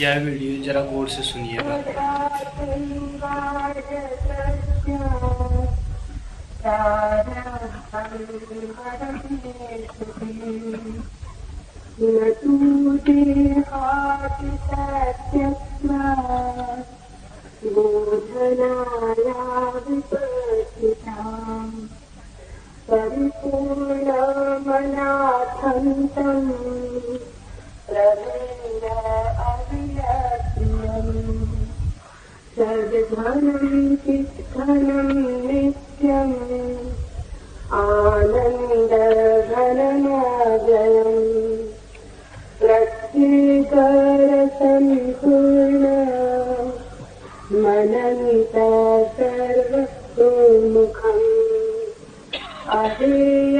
यह वीडियो जरा गौर से सुनिएगा। परिपूर्णमनाथन्तं रवीन्द्र अभियज्ञम् सद्घनं चित्घनं नित्यम् आनन्दघननादयम् प्रत्येकरसम्पूर्ण मनन्त सर्वतोमुखम् अहेयमुनुपादेय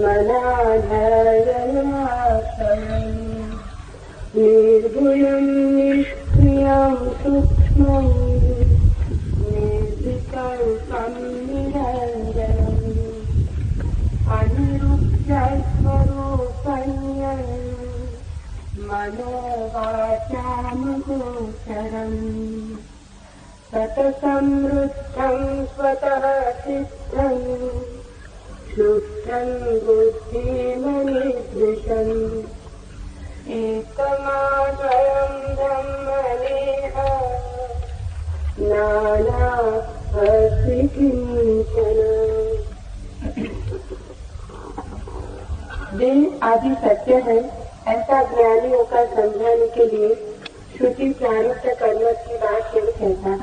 मनाधयनाशयम् निर्गुणं निष्क्रियं सूक्ष्मं निर्विकल्पं निरञ्जनम् अनिरुद्धस्वरूपं मनोवाचामगोचरम् सतसमृद्धं स्वतः सिद्धं शुद्धं बुद्धिमनिदृशम् एकमाद्वयं ब्रह्मणेह नानास्ति किञ्चन। देह आदि सत्य है ऐसा ज्ञानी होकर समझाने के लिए श्रुति प्रारब्ध कर्म की बात नहीं कहता,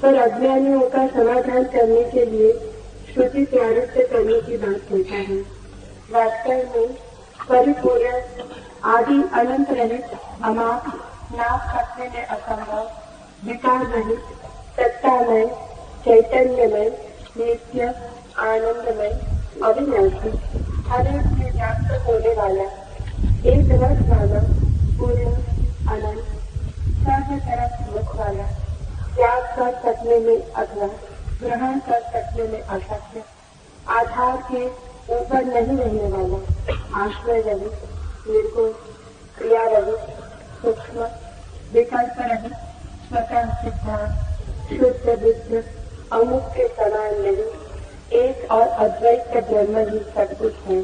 पर अज्ञानियों का समाधान करने के लिए श्रुति प्रारब्ध करने की बात कहता है। वास्तव में परिपूर्ण आदि अनंत रहित अमाप नाप सकने में असंभव विकार रहित सत्तामय चैतन्यमय नित्य आनंदमय अविनाशी हरेक में व्याप्त होने वाला एक रस वाला पूर्ण अनंत सर्व तरफ मुख वाला त्याग कर सकने में अथवा ग्रहण कर सकने में अशक्य आधार के ऊपर नहीं रहने वाला आश्रय रहित निर्गुण क्रिया रहित सूक्ष्म विकल्प रहित स्वतः सिद्धांत शुद्ध बुद्ध अमुक के समान नहीं एक और अद्वैत का जन्म ही सब कुछ है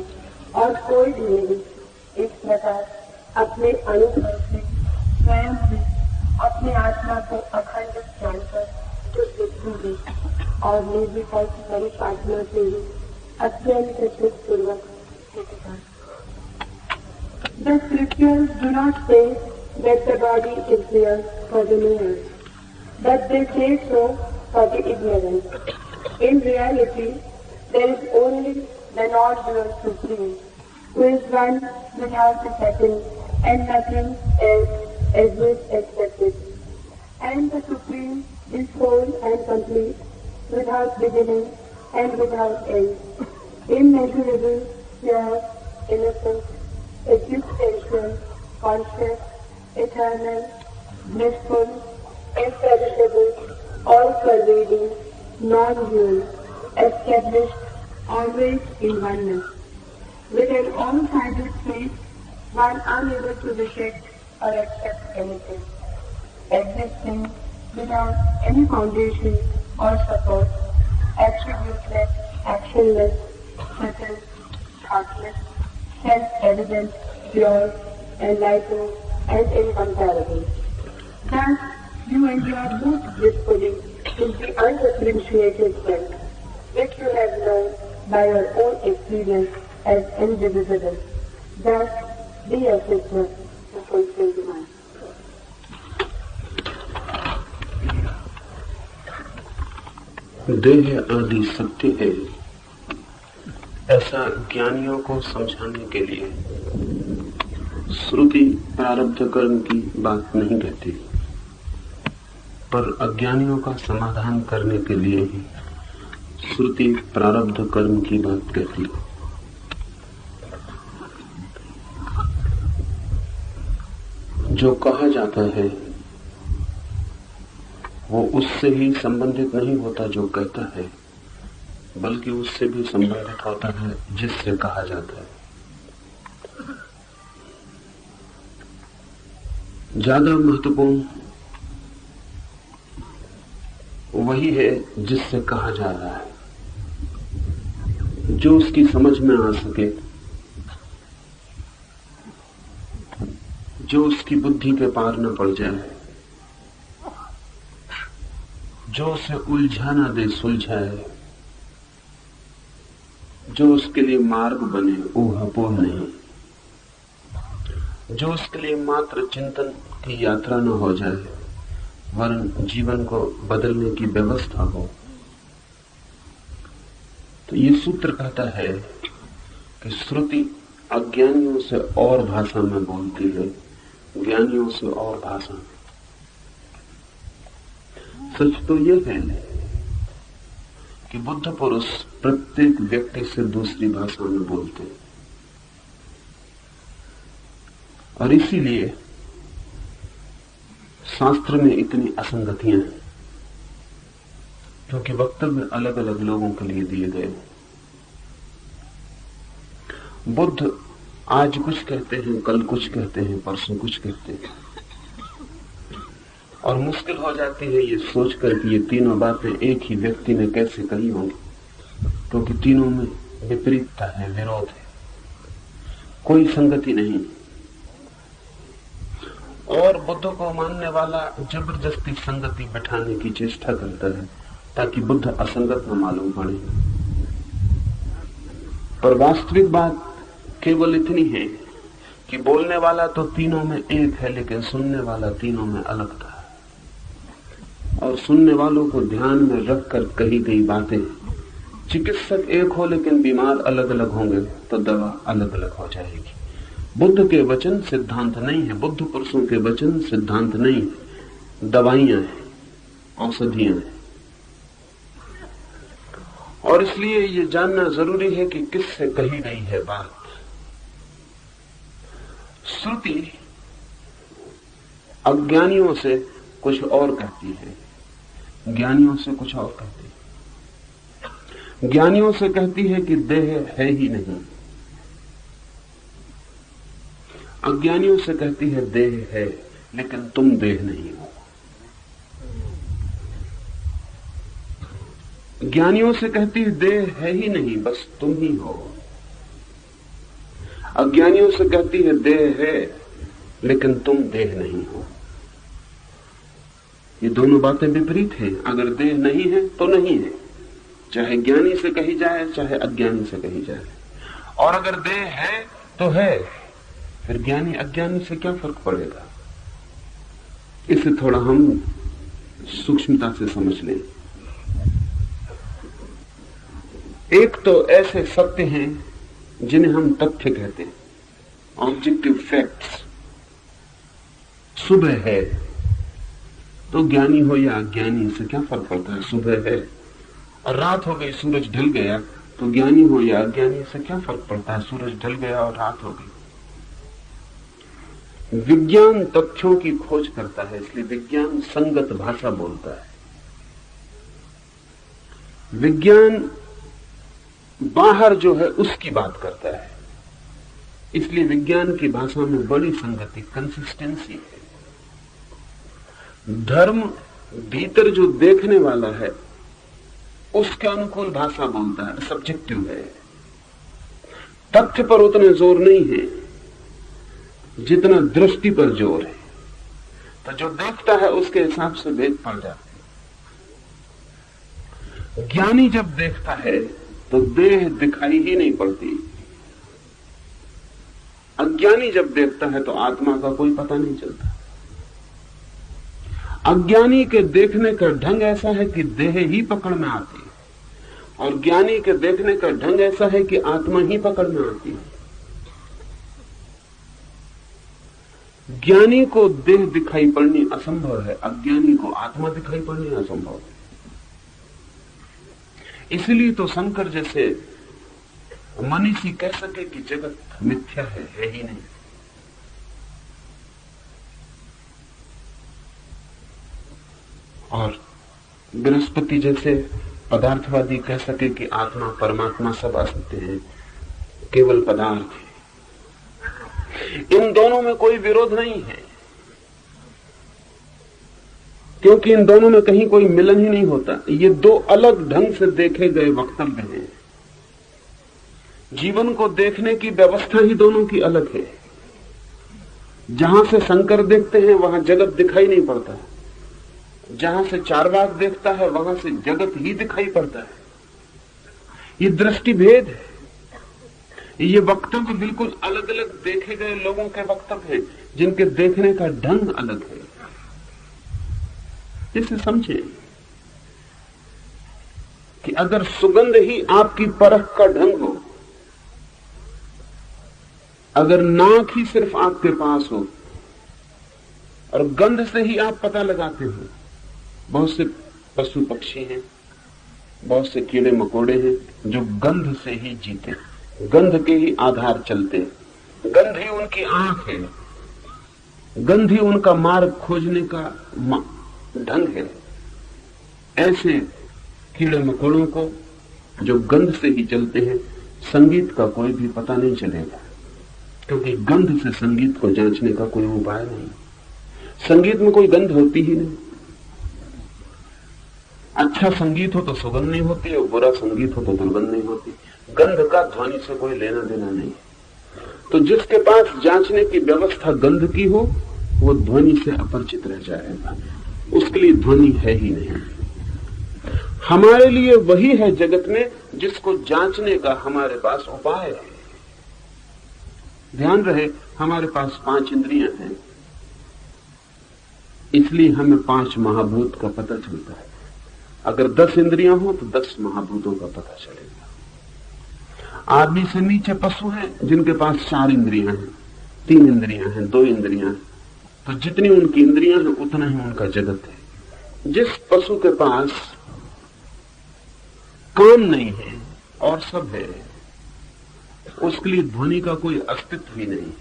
और कोई भी नहीं। इस प्रकार अपने अनुभव से स्वयं भी अपनी आत्मा को अखंड जानकर बुद्धि दी और निर्विकल्प स्वरूप आत्मा से ही अत्यंत सुखपूर्वक स्थित। The scriptures do not say that the body is there for the knowers, but they say so for the ignorant. In reality, there is only the non-dual Supreme, who is one without a second, and nothing else exists except it. And the Supreme is whole and complete, without beginning and without end, immeasurable, pure, innocent, existential, conscious, eternal, blissful, imperishable, all-pervading, non-dual, established always in oneness, with an all-sided face, one unable to reject or accept anything, existing without any foundation or support, attributeless, actionless, subtle, thoughtless, self-evident, pure, enlightened, and incomparable. Thus, you endure both blissfully in the undifferentiated self, which you have learned by your own experience as indivisible. Thus, be a sister to fulfill the mind. देह आदि सत्य है ऐसा ज्ञानियों को समझाने के लिए श्रुति प्रारब्ध कर्म की बात नहीं कहती, पर अज्ञानियों का समाधान करने के लिए ही श्रुति प्रारब्ध कर्म की बात कहती है। जो कहा जाता है वो उससे ही संबंधित नहीं होता जो कहता है, बल्कि उससे भी संबंधित होता है जिससे कहा जाता है। ज्यादा महत्वपूर्ण वही है जिससे कहा जा रहा है, जो उसकी समझ में आ सके, जो उसकी बुद्धि के पार न पड़ जाए, जो उसे उलझा न दे, सुलझाए, जो उसके लिए मार्ग बने, ऊहापोह नहीं, जो उसके लिए मात्र चिंतन की यात्रा न हो जाए, वरन जीवन को बदलने की व्यवस्था हो। तो ये सूत्र कहता है कि श्रुति अज्ञानियों से और भाषा में बोलती है, ज्ञानियों से और भाषा में। सच तो यह है कि बुद्ध पुरुष प्रत्येक व्यक्ति से दूसरी भाषा में बोलते हैं, और इसीलिए शास्त्र में इतनी असंगतियां हैं, क्योंकि वक्तव्य अलग अलग लोगों के लिए दिए गए। बुद्ध आज कुछ कहते हैं, कल कुछ कहते हैं, परसों कुछ कहते हैं, और मुश्किल हो जाती है ये सोचकर कि ये तीनों बातें एक ही व्यक्ति ने कैसे कही होंगी, क्योंकि तीनों में विपरीतता है, विरोध है, कोई संगति नहीं। और बुद्ध को मानने वाला जबरदस्ती संगति बैठाने की चेष्टा करता है ताकि बुद्ध असंगत न मालूम पड़े। पर वास्तविक बात केवल इतनी है कि बोलने वाला तो तीनों में एक है, लेकिन सुनने वाला तीनों में अलग था। और सुनने वालों को ध्यान में रखकर कही गई बातें, चिकित्सक एक हो लेकिन बीमार अलग अलग होंगे तो दवा अलग अलग हो जाएगी। बुद्ध के वचन सिद्धांत नहीं है, बुद्ध पुरुषों के वचन सिद्धांत नहीं है, दवाइयां हैं, औषधियां हैं। और इसलिए ये जानना जरूरी है कि किससे कही गई है बात। श्रुति अज्ञानियों से कुछ और कहती है, ज्ञानियों से कुछ और कहती है। ज्ञानियों से कहती है कि देह है ही नहीं, अज्ञानियों से कहती है देह है लेकिन तुम देह नहीं हो। ज्ञानियों से कहती है देह है ही नहीं, बस तुम ही हो। अज्ञानियों से कहती है देह है लेकिन तुम देह नहीं हो। ये दोनों बातें विपरीत हैं। अगर देह नहीं है तो नहीं है, चाहे ज्ञानी से कही जाए चाहे अज्ञानी से कही जाए। और अगर देह है तो है, फिर ज्ञानी अज्ञानी से क्या फर्क पड़ेगा? इसे थोड़ा हम सूक्ष्मता से समझ लें। एक तो ऐसे सत्य हैं जिन्हें हम तथ्य कहते हैं, ऑब्जेक्टिव फैक्ट्स। सुबह है तो ज्ञानी हो या अज्ञानी से क्या फर्क पड़ता है? सुबह है। और रात हो गई, सूरज ढल गया, तो ज्ञानी हो या अज्ञानी से क्या फर्क पड़ता है? सूरज ढल गया और रात हो गई। विज्ञान तथ्यों की खोज करता है, इसलिए विज्ञान संगत भाषा बोलता है। विज्ञान बाहर जो है उसकी बात करता है, इसलिए विज्ञान की भाषा में बड़ी संगति, कंसिस्टेंसी है। धर्म भीतर जो देखने वाला है उसके अनुकूल भाषा बोलता है, सब्जेक्टिव है। तथ्य पर उतने जोर नहीं है जितना दृष्टि पर जोर है। तो जो देखता है उसके हिसाब से भेद पड़ जाते हैं। ज्ञानी जब देखता है तो देह दिखाई ही नहीं पड़ती। अज्ञानी जब देखता है तो आत्मा का कोई पता नहीं चलता। अज्ञानी के देखने का ढंग ऐसा है कि देह ही पकड़ में आती है, और ज्ञानी के देखने का ढंग ऐसा है कि आत्मा ही पकड़ में आती है। ज्ञानी को देह दिखाई पड़नी असंभव है, अज्ञानी को आत्मा दिखाई पड़नी असंभव है। इसलिए तो शंकर जैसे मनीषी कह सके कि जगत मिथ्या है ही नहीं। और बृहस्पति जैसे पदार्थवादी कह सके कि आत्मा परमात्मा सब असत्य है, केवल पदार्थ है। इन दोनों में कोई विरोध नहीं है। क्योंकि इन दोनों में कहीं कोई मिलन ही नहीं होता। ये दो अलग ढंग से देखे गए वक्तव्य हैं। जीवन को देखने की व्यवस्था ही दोनों की अलग है। जहां से शंकर देखते हैं वहां जगत दिखाई नहीं पड़ता, जहां से चार्वाक देखता है वहां से जगत ही दिखाई पड़ता है। ये दृष्टि भेद है। ये वक्तव्य बिल्कुल अलग अलग देखे गए लोगों के वक्तव्य हैं, जिनके देखने का ढंग अलग है। इसे समझें कि अगर सुगंध ही आपकी परख का ढंग हो, अगर नाक ही सिर्फ आपके पास हो और गंध से ही आप पता लगाते हो, बहुत से पशु पक्षी हैं, बहुत से कीड़े मकोड़े हैं जो गंध से ही जीते, गंध के ही आधार चलते हैं। गंध ही उनकी आंख है, गंध ही उनका मार्ग खोजने का ढंग है। ऐसे कीड़े मकोड़ों को जो गंध से ही चलते हैं, संगीत का कोई भी पता नहीं चलेगा, क्योंकि गंध से संगीत को जांचने का कोई उपाय नहीं। संगीत में कोई गंध होती ही नहीं। अच्छा संगीत हो तो सुगंध नहीं होती, और बुरा संगीत हो तो दुर्गंध नहीं होती। गंध का ध्वनि से कोई लेना देना नहीं। तो जिसके पास जांचने की व्यवस्था गंध की हो, वो ध्वनि से अपरिचित रह जाएगा, उसके लिए ध्वनि है ही नहीं। हमारे लिए वही है जगत में जिसको जांचने का हमारे पास उपाय है। ध्यान रहे, हमारे पास 5 इंद्रियां हैं, इसलिए हमें 5 महाभूत का पता चलता है। अगर 10 इंद्रियां हो तो 10 महाभूतों का पता चलेगा। आदमी से नीचे पशु हैं जिनके पास 4 इंद्रियां हैं, 3 इंद्रियां हैं, 2 इंद्रियां हैं। तो जितनी उनकी इंद्रियां हैं उतना ही उनका जगत है। जिस पशु के पास कान नहीं है और सब है, उसके लिए ध्वनि का कोई अस्तित्व ही नहीं।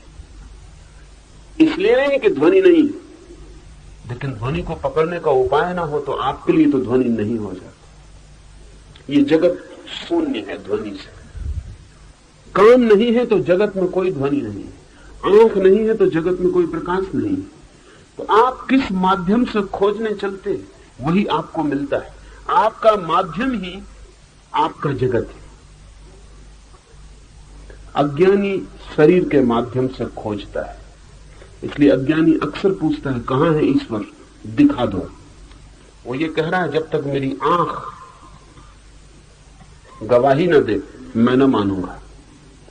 इसलिए नहीं कि ध्वनि नहीं, लेकिन ध्वनि को पकड़ने का उपाय ना हो तो आपके लिए तो ध्वनि नहीं हो जाती। ये जगत शून्य है ध्वनि से। कान नहीं है तो जगत में कोई ध्वनि नहीं है, आंख नहीं है तो जगत में कोई प्रकाश नहीं। तो आप किस माध्यम से खोजने चलते, वही आपको मिलता है। आपका माध्यम ही आपका जगत है। अज्ञानी शरीर के माध्यम से खोजता है, इसलिए अज्ञानी अक्सर पूछता है कहां है ईश्वर, दिखा दो। वो ये कह रहा है जब तक मेरी आंख गवाही न दे मैं न मानूंगा।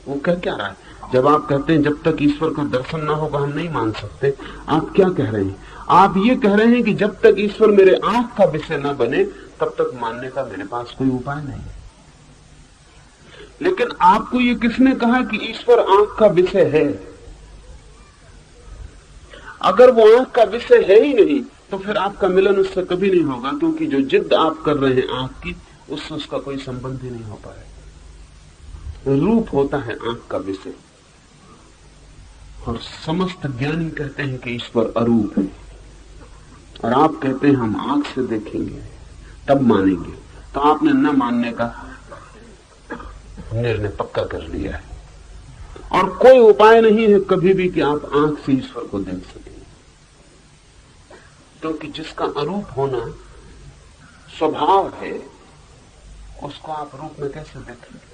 वो कह क्या रहा है? जब आप कहते हैं जब तक ईश्वर का दर्शन ना होगा हम नहीं मान सकते, आप क्या कह रहे हैं? आप ये कह रहे हैं कि जब तक ईश्वर मेरे आंख का विषय न बने तब तक मानने का मेरे पास कोई उपाय नहीं। लेकिन आपको ये किसने कहा कि ईश्वर आंख का विषय है? अगर वो आंख का विषय है ही नहीं तो फिर आपका मिलन उससे कभी नहीं होगा, क्योंकि जो जिद आप कर रहे हैं आंख की, उससे उसका कोई संबंध ही नहीं हो पाएगा। रूप होता है आंख का विषय, और समस्त ज्ञानी कहते हैं कि ईश्वर अरूप है, और आप कहते हैं हम आंख से देखेंगे तब मानेंगे। तो आपने न मानने का निर्णय पक्का कर लिया है, और कोई उपाय नहीं है कभी भी कि आप आंख से ईश्वर को देख सकें, क्योंकि जिसका अरूप होना स्वभाव है उसको आप रूप में कैसे देखेंगे?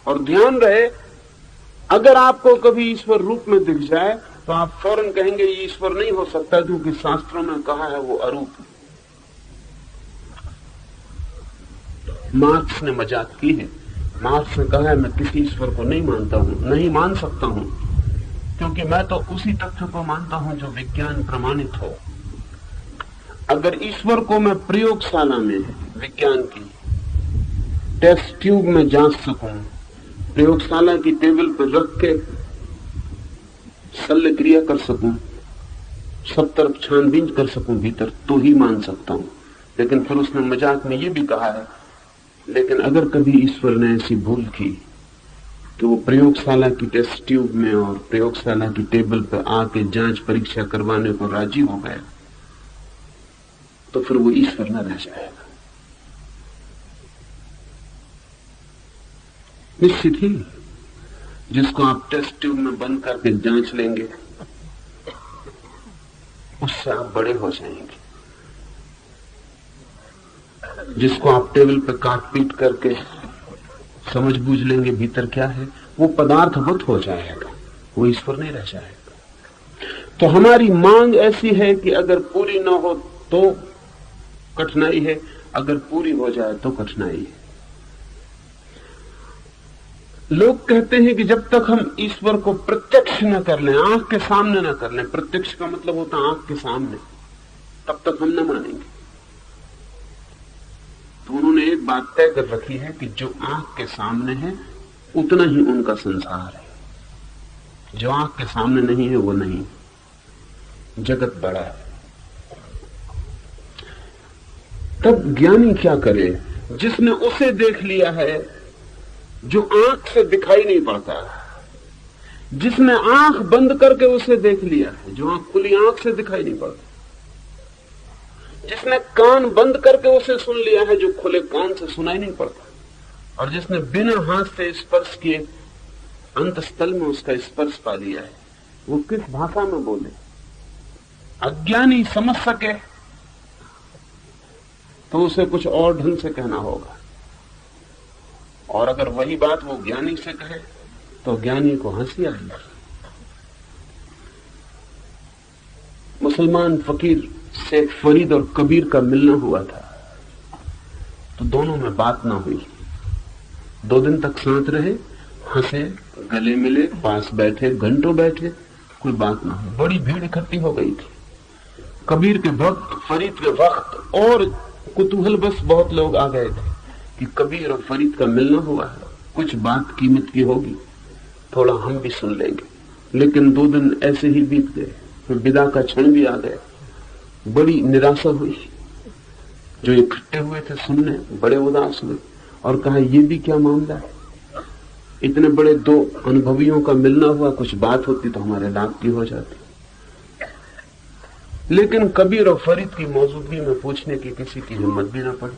और ध्यान रहे, अगर आपको कभी ईश्वर रूप में दिख जाए तो आप फौरन कहेंगे ये ईश्वर नहीं हो सकता, क्योंकि शास्त्रों में कहा है वो अरूप है। मार्क्स ने मजाक की है। मार्क्स ने कहा है मैं किसी ईश्वर को नहीं मानता हूं, नहीं मान सकता हूं, क्योंकि मैं तो उसी तथ्य को मानता हूं जो विज्ञान प्रमाणित हो। अगर ईश्वर को मैं प्रयोगशाला में विज्ञान की टेस्ट ट्यूब में जांच सकूं, प्रयोगशाला की टेबल पर रख के शल्य क्रिया कर सकूं, सब तरफ छानबीन कर सकूं भीतर, तो ही मान सकता हूं। लेकिन फिर उसने मजाक में ये भी कहा है, लेकिन अगर कभी ईश्वर ने ऐसी भूल की कि वो प्रयोगशाला की टेस्ट ट्यूब में और प्रयोगशाला की टेबल पर आके जांच परीक्षा करवाने को राजी हो गया, तो फिर वो ईश्वर न रह जाएगा। निश्चित ही जिसको आप टेस्ट ट्यूब में बंद करके जांच लेंगे उससे आप बड़े हो जाएंगे। जिसको आप टेबल पे काट पीट करके समझ बूझ लेंगे भीतर क्या है, वो पदार्थवत हो जाएगा, वो ईश्वर नहीं रह जाएगा। तो हमारी मांग ऐसी है कि अगर पूरी ना हो तो कठिनाई है, अगर पूरी हो जाए तो कठिनाई है। लोग कहते हैं कि जब तक हम ईश्वर को प्रत्यक्ष न कर लें, आंख के सामने न कर लें, प्रत्यक्ष का मतलब होता है आंख के सामने, तब तक हम न मानेंगे। तो उन्होंने एक बात तय कर रखी है कि जो आंख के सामने है उतना ही उनका संसार है, जो आंख के सामने नहीं है वो नहीं। जगत बड़ा है। तब ज्ञानी क्या करे? जिसने उसे देख लिया है जो आंख से दिखाई नहीं पड़ता, जिसने आंख बंद करके उसे देख लिया है जो आंख खुली आंख से दिखाई नहीं पड़ता, जिसने कान बंद करके उसे सुन लिया है जो खुले कान से सुनाई नहीं पड़ता, और जिसने बिना हाथ से स्पर्श किए अंतस्थल में उसका स्पर्श पा लिया है, वो किस भाषा में बोले? अज्ञानी समझ सके तो उसे कुछ और ढंग से कहना होगा, और अगर वही बात वो ज्ञानी से कहे तो ज्ञानी को हंसी आएगी। मुसलमान फकीर से फरीद और कबीर का मिलना हुआ था, तो दोनों में बात ना हुई। 2 दिन तक साथ रहे, हंसे, गले मिले, पास बैठे, घंटों बैठे, कोई बात ना हुई। बड़ी भीड़ इकट्ठी हो गई थी। कबीर के वक्त, फरीद के वक्त, और कुतूहल बस बहुत लोग आ गए थे कि कबीर और फरीद का मिलना हुआ है, कुछ बात कीमत की होगी, थोड़ा हम भी सुन लेंगे। लेकिन 2 दिन ऐसे ही बीत गए, फिर विदा का क्षण भी आ गया। बड़ी निराशा हुई। जो इकट्ठे हुए थे सुनने, बड़े उदास हुए और कहा ये भी क्या मामला है? इतने बड़े 2 अनुभवियों का मिलना हुआ, कुछ बात होती तो हमारे लाभ की हो जाती। लेकिन कबीर और फरीद की मौजूदगी में पूछने की किसी की हिम्मत भी न पड़ी।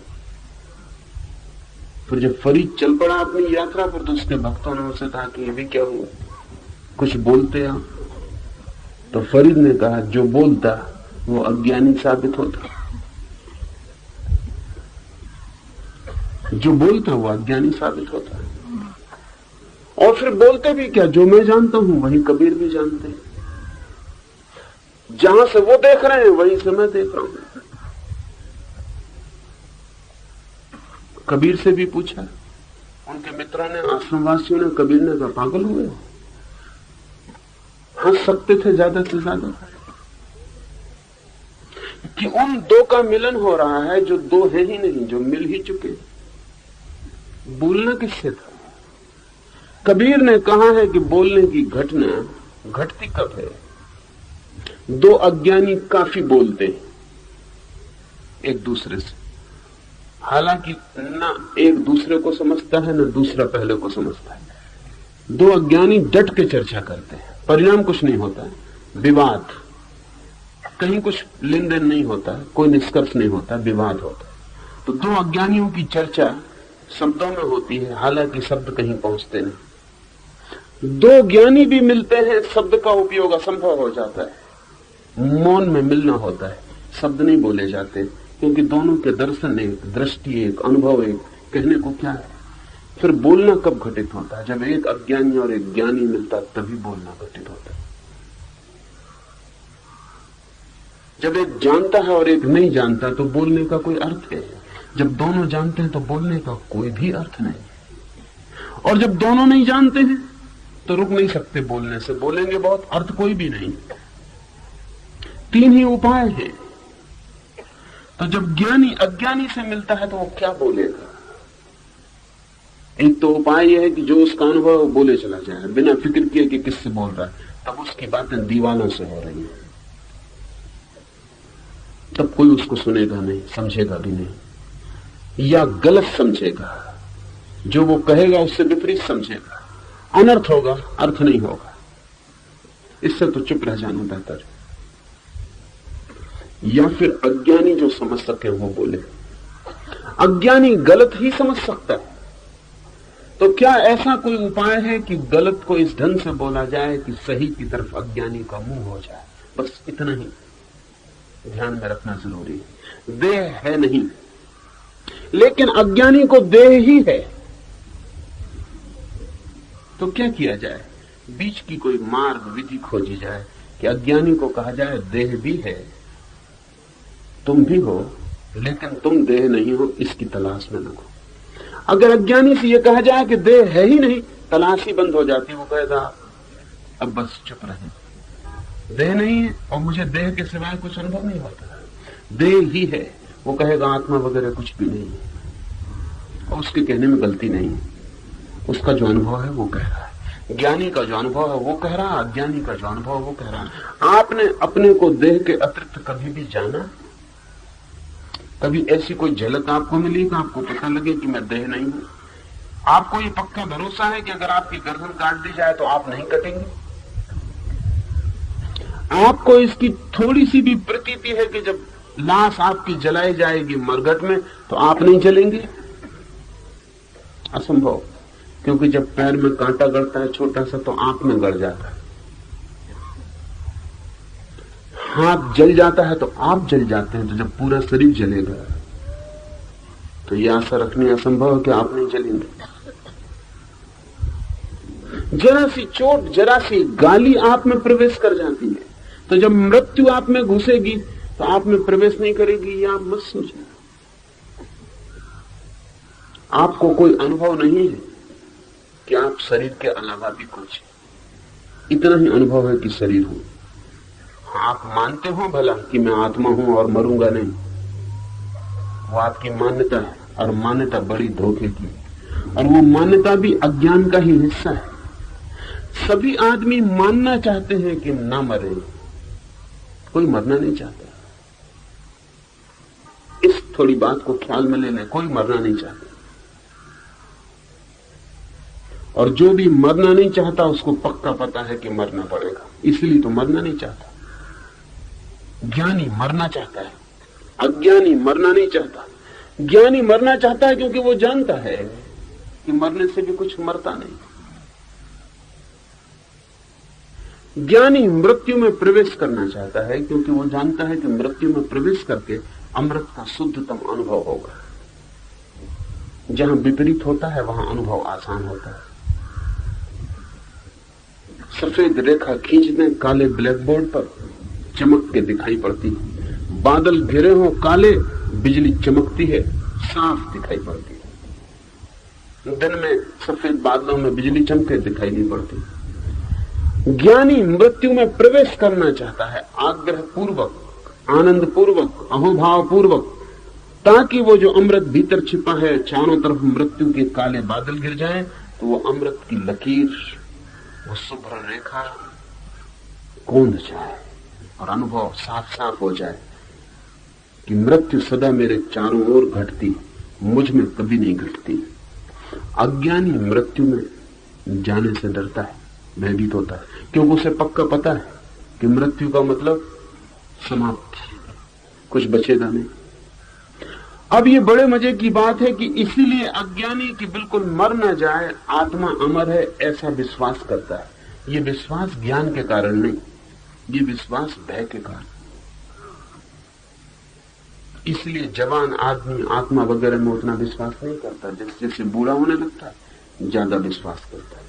फिर जब फरीद चल पड़ा अपनी यात्रा पर, तो उसके भक्तों ने उसे कहा कि ये भी क्या हुआ, कुछ बोलते आप? तो फरीद ने कहा जो बोलता वो अज्ञानी साबित होता, जो बोलता वो अज्ञानी साबित होता। और फिर बोलते भी क्या, जो मैं जानता हूं वही कबीर भी जानते हैं, जहां से वो देख रहे हैं वहीं से मैं देख रहा हूं। कबीर से भी पूछा, उनके मित्रों ने, आश्रमवासियों ने, कबीर ने कहा पागल हुए, हंस सकते थे ज्यादा से ज्यादा कि उन 2 का मिलन हो रहा है जो 2 है ही नहीं, जो मिल ही चुके। बोलना किससे था? कबीर ने कहा है कि बोलने की घटना घटती कब है? 2 अज्ञानी काफी बोलते हैं एक दूसरे से, हालांकि ना एक दूसरे को समझता है ना दूसरा पहले को समझता है। 2 अज्ञानी डट के चर्चा करते हैं, परिणाम कुछ नहीं होता है, विवाद, कहीं कुछ लेन देन नहीं होता है, कोई निष्कर्ष नहीं होता, विवाद होता है। तो 2 अज्ञानियों की चर्चा शब्दों में होती है, हालांकि शब्द कहीं पहुंचते नहीं। 2 ज्ञानी भी मिलते हैं, शब्द का उपयोग असंभव हो जाता है, मौन में मिलना होता है, शब्द नहीं बोले जाते, क्योंकि दोनों के दर्शन एक, दृष्टि एक, अनुभव एक, कहने को क्या है। फिर बोलना कब घटित होता है? जब एक अज्ञानी और एक ज्ञानी मिलता तभी बोलना घटित होता है। जब एक जानता है और एक नहीं जानता तो बोलने का कोई अर्थ है। जब दोनों जानते हैं तो बोलने का कोई भी अर्थ नहीं। और जब दोनों नहीं जानते हैं तो रुक नहीं सकते बोलने से, बोलेंगे बहुत, अर्थ कोई भी नहीं। 3 ही उपाय हैं। तो जब ज्ञानी अज्ञानी से मिलता है तो वो क्या बोलेगा? एक तो उपाय यह है कि जो उसका अनुभव बोले चला जाए बिना फिक्र किए कि किससे बोल रहा है। तब उसकी बातें दीवालों से हो रही हैं, तब कोई उसको सुनेगा नहीं, समझेगा भी नहीं, या गलत समझेगा, जो वो कहेगा उससे विपरीत समझेगा, अनर्थ होगा, अर्थ नहीं होगा। इससे तो चुप रह जाना बेहतर है। या फिर अज्ञानी जो समझ सके वो बोले। अज्ञानी गलत ही समझ सकता है, तो क्या ऐसा कोई उपाय है कि गलत को इस ढंग से बोला जाए कि सही की तरफ अज्ञानी का मुंह हो जाए? बस इतना ही। ध्यान में रखना जरूरी है। देह है नहीं, लेकिन अज्ञानी को देह ही है। तो क्या किया जाए? बीच की कोई मार्ग विधि खोजी जाए कि अज्ञानी को कहा जाए देह भी है, तुम भी हो, लेकिन तुम देह नहीं हो, इसकी तलाश में लगो। अगर अज्ञानी से यह कहा जाए कि देह है ही नहीं, तलाश ही बंद हो जाती। वो कहेगा अब बस चुप रहे, देह नहीं है और मुझे देह के सिवाय कुछ अनुभव नहीं होता, देह ही है। वो कहेगा आत्मा वगैरह कुछ भी नहीं है, और उसके कहने में गलती नहीं है। उसका जो अनुभव है वो कह रहा है, ज्ञानी का जो अनुभव है वो कह रहा है, अज्ञानी का जो अनुभव है वो कह रहा है। आपने अपने को देह के अतिरिक्त कभी भी जाना? कभी ऐसी कोई झलक आपको मिली कि आपको पता लगे कि मैं देह नहीं हूं? आपको ये पक्का भरोसा है कि अगर आपकी गर्दन काट दी जाए तो आप नहीं कटेंगे? आपको इसकी थोड़ी सी भी प्रतीति है कि जब लाश आपकी जलाई जाएगी मरघट में तो आप नहीं जलेंगे? असंभव, क्योंकि जब पैर में कांटा गड़ता है छोटा सा तो आंख में गड़ जाता है, हाथ जल जाता है तो आप जल जाते हैं, तो जब पूरा शरीर जलेगा तो यह आशा रखनी असंभव है कि आप नहीं जलेंगे। जरा सी चोट, जरा सी गाली आप में प्रवेश कर जाती है, तो जब मृत्यु आप में घुसेगी तो आप में प्रवेश नहीं करेगी, ये आप मत सोचना। आपको कोई अनुभव नहीं है कि आप शरीर के अलावा भी कुछ, इतना ही अनुभव है कि शरीर हूं। आप मानते हो भला कि मैं आत्मा हूं और मरूंगा नहीं, वो आपकी मान्यता है, और मान्यता बड़ी धोखे की, और वो मान्यता भी अज्ञान का ही हिस्सा है। सभी आदमी मानना चाहते हैं कि ना मरे, कोई मरना नहीं चाहता। इस थोड़ी बात को ख्याल में ले लें, कोई मरना नहीं चाहता, और जो भी मरना नहीं चाहता उसको पक्का पता है कि मरना पड़ेगा, इसलिए तो मरना नहीं चाहता। ज्ञानी मरना चाहता है, अज्ञानी मरना नहीं चाहता। ज्ञानी मरना चाहता है क्योंकि वो जानता है कि मरने से भी कुछ मरता नहीं। ज्ञानी मृत्यु में प्रवेश करना चाहता है क्योंकि वो जानता है कि मृत्यु में प्रवेश करके अमृत का शुद्धतम अनुभव होगा। जहां विपरीत होता है वहां अनुभव आसान होता है। सफेद रेखा खींच दें काले ब्लैकबोर्ड पर, चमक के दिखाई पड़ती है। बादल घिरे हो काले, बिजली चमकती है, साफ दिखाई पड़ती है। दिन में सफेद बादलों में बिजली चमके दिखाई नहीं पड़ती। ज्ञानी मृत्यु में प्रवेश करना चाहता है, आग्रह पूर्वक, आनंद पूर्वक, अहोभाव पूर्वक, ताकि वो जो अमृत भीतर छिपा है, चारों तरफ मृत्यु के काले बादल गिर जाएं, तो वो अमृत की लकीर, वो शुभ्र रेखा कौंध जाए और अनुभव साफ साफ हो जाए कि मृत्यु सदा मेरे चारों ओर घटती, मुझ में कभी नहीं घटती। अज्ञानी मृत्यु में जाने से डरता है, भयभीत होता है, क्योंकि उसे पक्का पता है कि मृत्यु का मतलब समाप्ति, कुछ बचेगा नहीं। अब ये बड़े मजे की बात है कि इसीलिए अज्ञानी की बिल्कुल मर न जाए, आत्मा अमर है, ऐसा विश्वास करता है। ये विश्वास ज्ञान के कारण नहीं, ये विश्वास भय के कारण। इसलिए जवान आदमी आत्मा वगैरह में उतना विश्वास नहीं करता, जैसे जैसे बूढ़ा होने लगता है ज्यादा विश्वास करता है,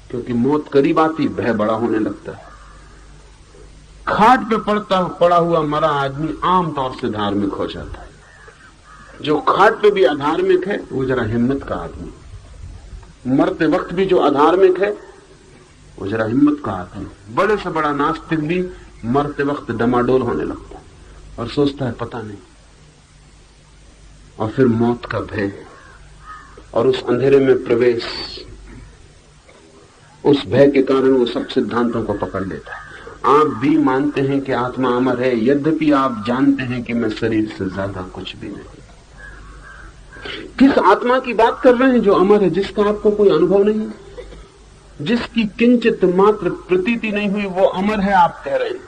क्योंकि मौत करीब आती, भय बड़ा होने लगता है। खाट पे पड़ा हुआ मरा आदमी आमतौर से धार्मिक हो जाता है। जो खाट पे भी अधार्मिक है वो जरा हिम्मत का आदमी, मरते वक्त भी जो अधार्मिक है वो जरा हिम्मत का आदमी। बड़े से बड़ा नास्तिक भी मरते वक्त डमाडोल होने लगता है और सोचता है पता नहीं, और फिर मौत का भय और उस अंधेरे में प्रवेश, उस भय के कारण वो सब सिद्धांतों को पकड़ लेता है। आप भी मानते हैं कि आत्मा अमर है, यद्यपि आप जानते हैं कि मैं शरीर से ज्यादा कुछ भी नहीं। किस आत्मा की बात कर रहे हैं जो अमर है, जिसका आपको कोई अनुभव नहीं, जिसकी किंचित मात्र प्रतीति नहीं हुई, वो अमर है आप कह रहे हैं।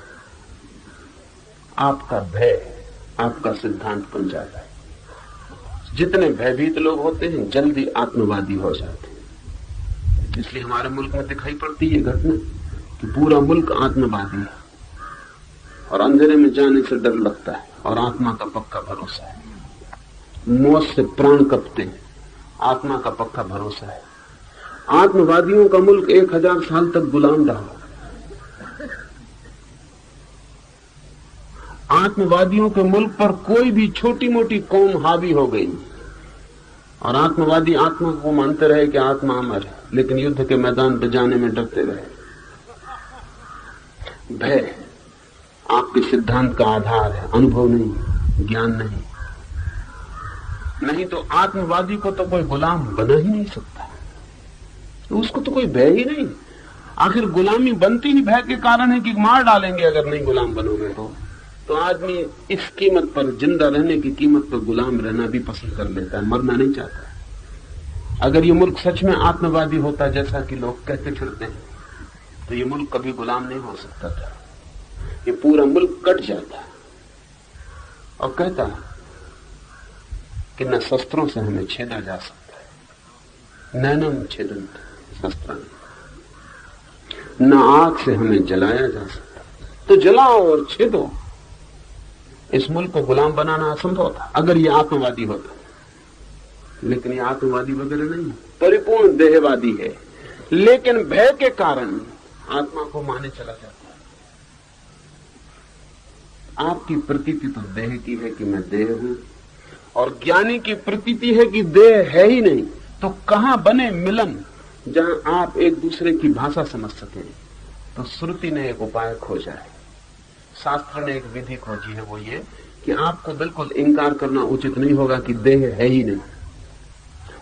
आपका भय आपका सिद्धांत बन जाता है। जितने भयभीत लोग होते हैं जल्दी आत्मवादी हो जाते हैं। इसलिए हमारे मुल्क में दिखाई पड़ती है घटना कि पूरा मुल्क आत्मवादी है। और अंधेरे में जाने से डर लगता है, और आत्मा का पक्का भरोसा है। मौत से प्राण कपते हैं, आत्मा का पक्का भरोसा है। आत्मवादियों का मुल्क 1000 साल तक गुलाम रहा। आत्मवादियों के मुल्क पर कोई भी छोटी मोटी कौम हावी हो गई, और आत्मवादी आत्मा को मानते रहे कि आत्मा अमर है, लेकिन युद्ध के मैदान पर जाने में डरते रहे। भय आपके सिद्धांत का आधार है, अनुभव नहीं, ज्ञान नहीं। नहीं तो आत्मवादी को तो कोई गुलाम बना ही नहीं सकता, तो उसको तो कोई भय ही नहीं। आखिर गुलामी बनती ही भय के कारण है कि मार डालेंगे अगर नहीं गुलाम बनोगे तो आदमी इस कीमत पर, जिंदा रहने की कीमत पर गुलाम रहना भी पसंद कर लेता है, मरना नहीं चाहता। अगर ये मुल्क सच में आत्मवादी होता जैसा कि लोग कहते फिरते हैं, तो ये मुल्क कभी गुलाम नहीं हो सकता था। ये पूरा मुल्क कट जाता और कहता कि न शस्त्रों से हमें छेदा जा सकता है, नैनम छेदंत शस्त्राणि, न आग से हमें जलाया जा सकता, तो जलाओ और छेदो। इस मुल्क को गुलाम बनाना असंभव था अगर ये आत्मवादी होता, लेकिन ये आत्मवादी वगैरह नहीं, परिपूर्ण देहवादी है, लेकिन भय के कारण आत्मा को माने चला जाता है। आपकी प्रतीति तो देह की है कि मैं देह हूं, और ज्ञानी की प्रतीति है कि देह है ही नहीं, तो कहां बने मिलन जहां आप एक दूसरे की भाषा समझ सकें। तो श्रुति ने एक उपाय खोजा है, शास्त्र ने एक विधि खोजी है, वो ये कि आपको बिल्कुल इंकार करना उचित नहीं होगा कि देह है ही नहीं।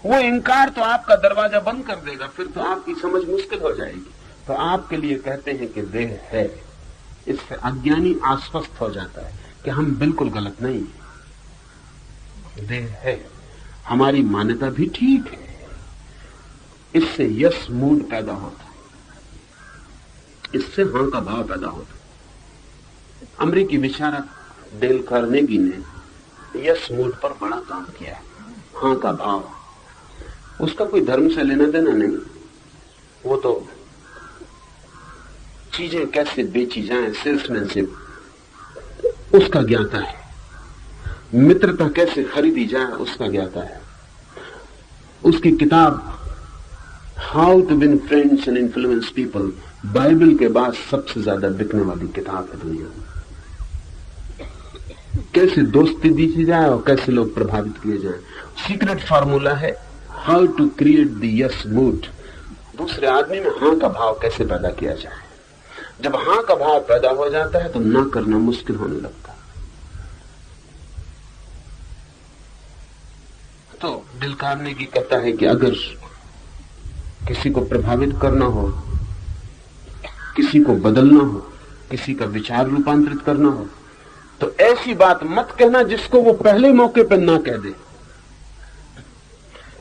वो इंकार तो आपका दरवाजा बंद कर देगा, फिर तो आपकी समझ मुश्किल हो जाएगी। तो आपके लिए कहते हैं कि देह है, इससे अज्ञानी आश्वस्त हो जाता है कि हम बिल्कुल गलत नहीं, देह है, हमारी मान्यता भी ठीक है। इससे यस मूड पैदा होता है, इससे हां का भाव पैदा होता है। अमेरिकी विचारक डेल कार्नेगी ने यस मूड पर बड़ा काम किया है, हां का भाव। उसका कोई धर्म से लेना देना नहीं, वो तो चीजें कैसे बेची जाएं, सेल्समैनशिप उसका ज्ञाता है, मित्रता कैसे खरीदी जाए उसका ज्ञाता है। उसकी किताब how to win friends and influence people Bible के बाद सबसे ज्यादा बिकने वाली किताब है दुनिया में। कैसे दोस्ती दी जाए और कैसे लोग प्रभावित किए जाएं। सीक्रेट फार्मूला है how to create the yes mood, दूसरे आदमी में हां का भाव कैसे पैदा किया जाए। जब हां का भाव पैदा हो जाता है तो ना करना मुश्किल होने लगता है। तो डेल कार्नेगी कहता है कि अगर किसी को प्रभावित करना हो, किसी को बदलना हो, किसी का विचार रूपांतरित करना हो, तो ऐसी बात मत कहना जिसको वो पहले मौके पर ना कह दे,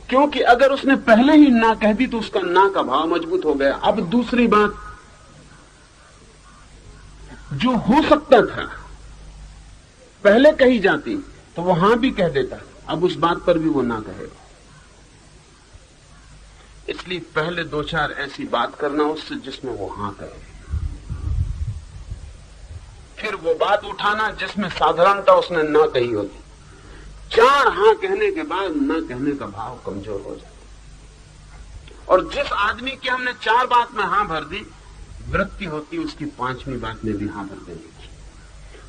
क्योंकि अगर उसने पहले ही ना कह दी तो उसका ना का भाव मजबूत हो गया। अब दूसरी बात जो हो सकता था पहले कही जाती तो वो हां भी कह देता, अब उस बात पर भी वो ना कहेगा। इसलिए पहले 2-4 ऐसी बात करना उससे जिसमें वो हां कहे, फिर वो बात उठाना जिसमें साधारणता उसने ना कही होती। 4 हां कहने के बाद ना कहने का भाव कमजोर हो जाता। और जिस आदमी की हमने 4 बात में हां भर दी, वृत्ति होती उसकी 5वीं बात में भी हां भर देने की।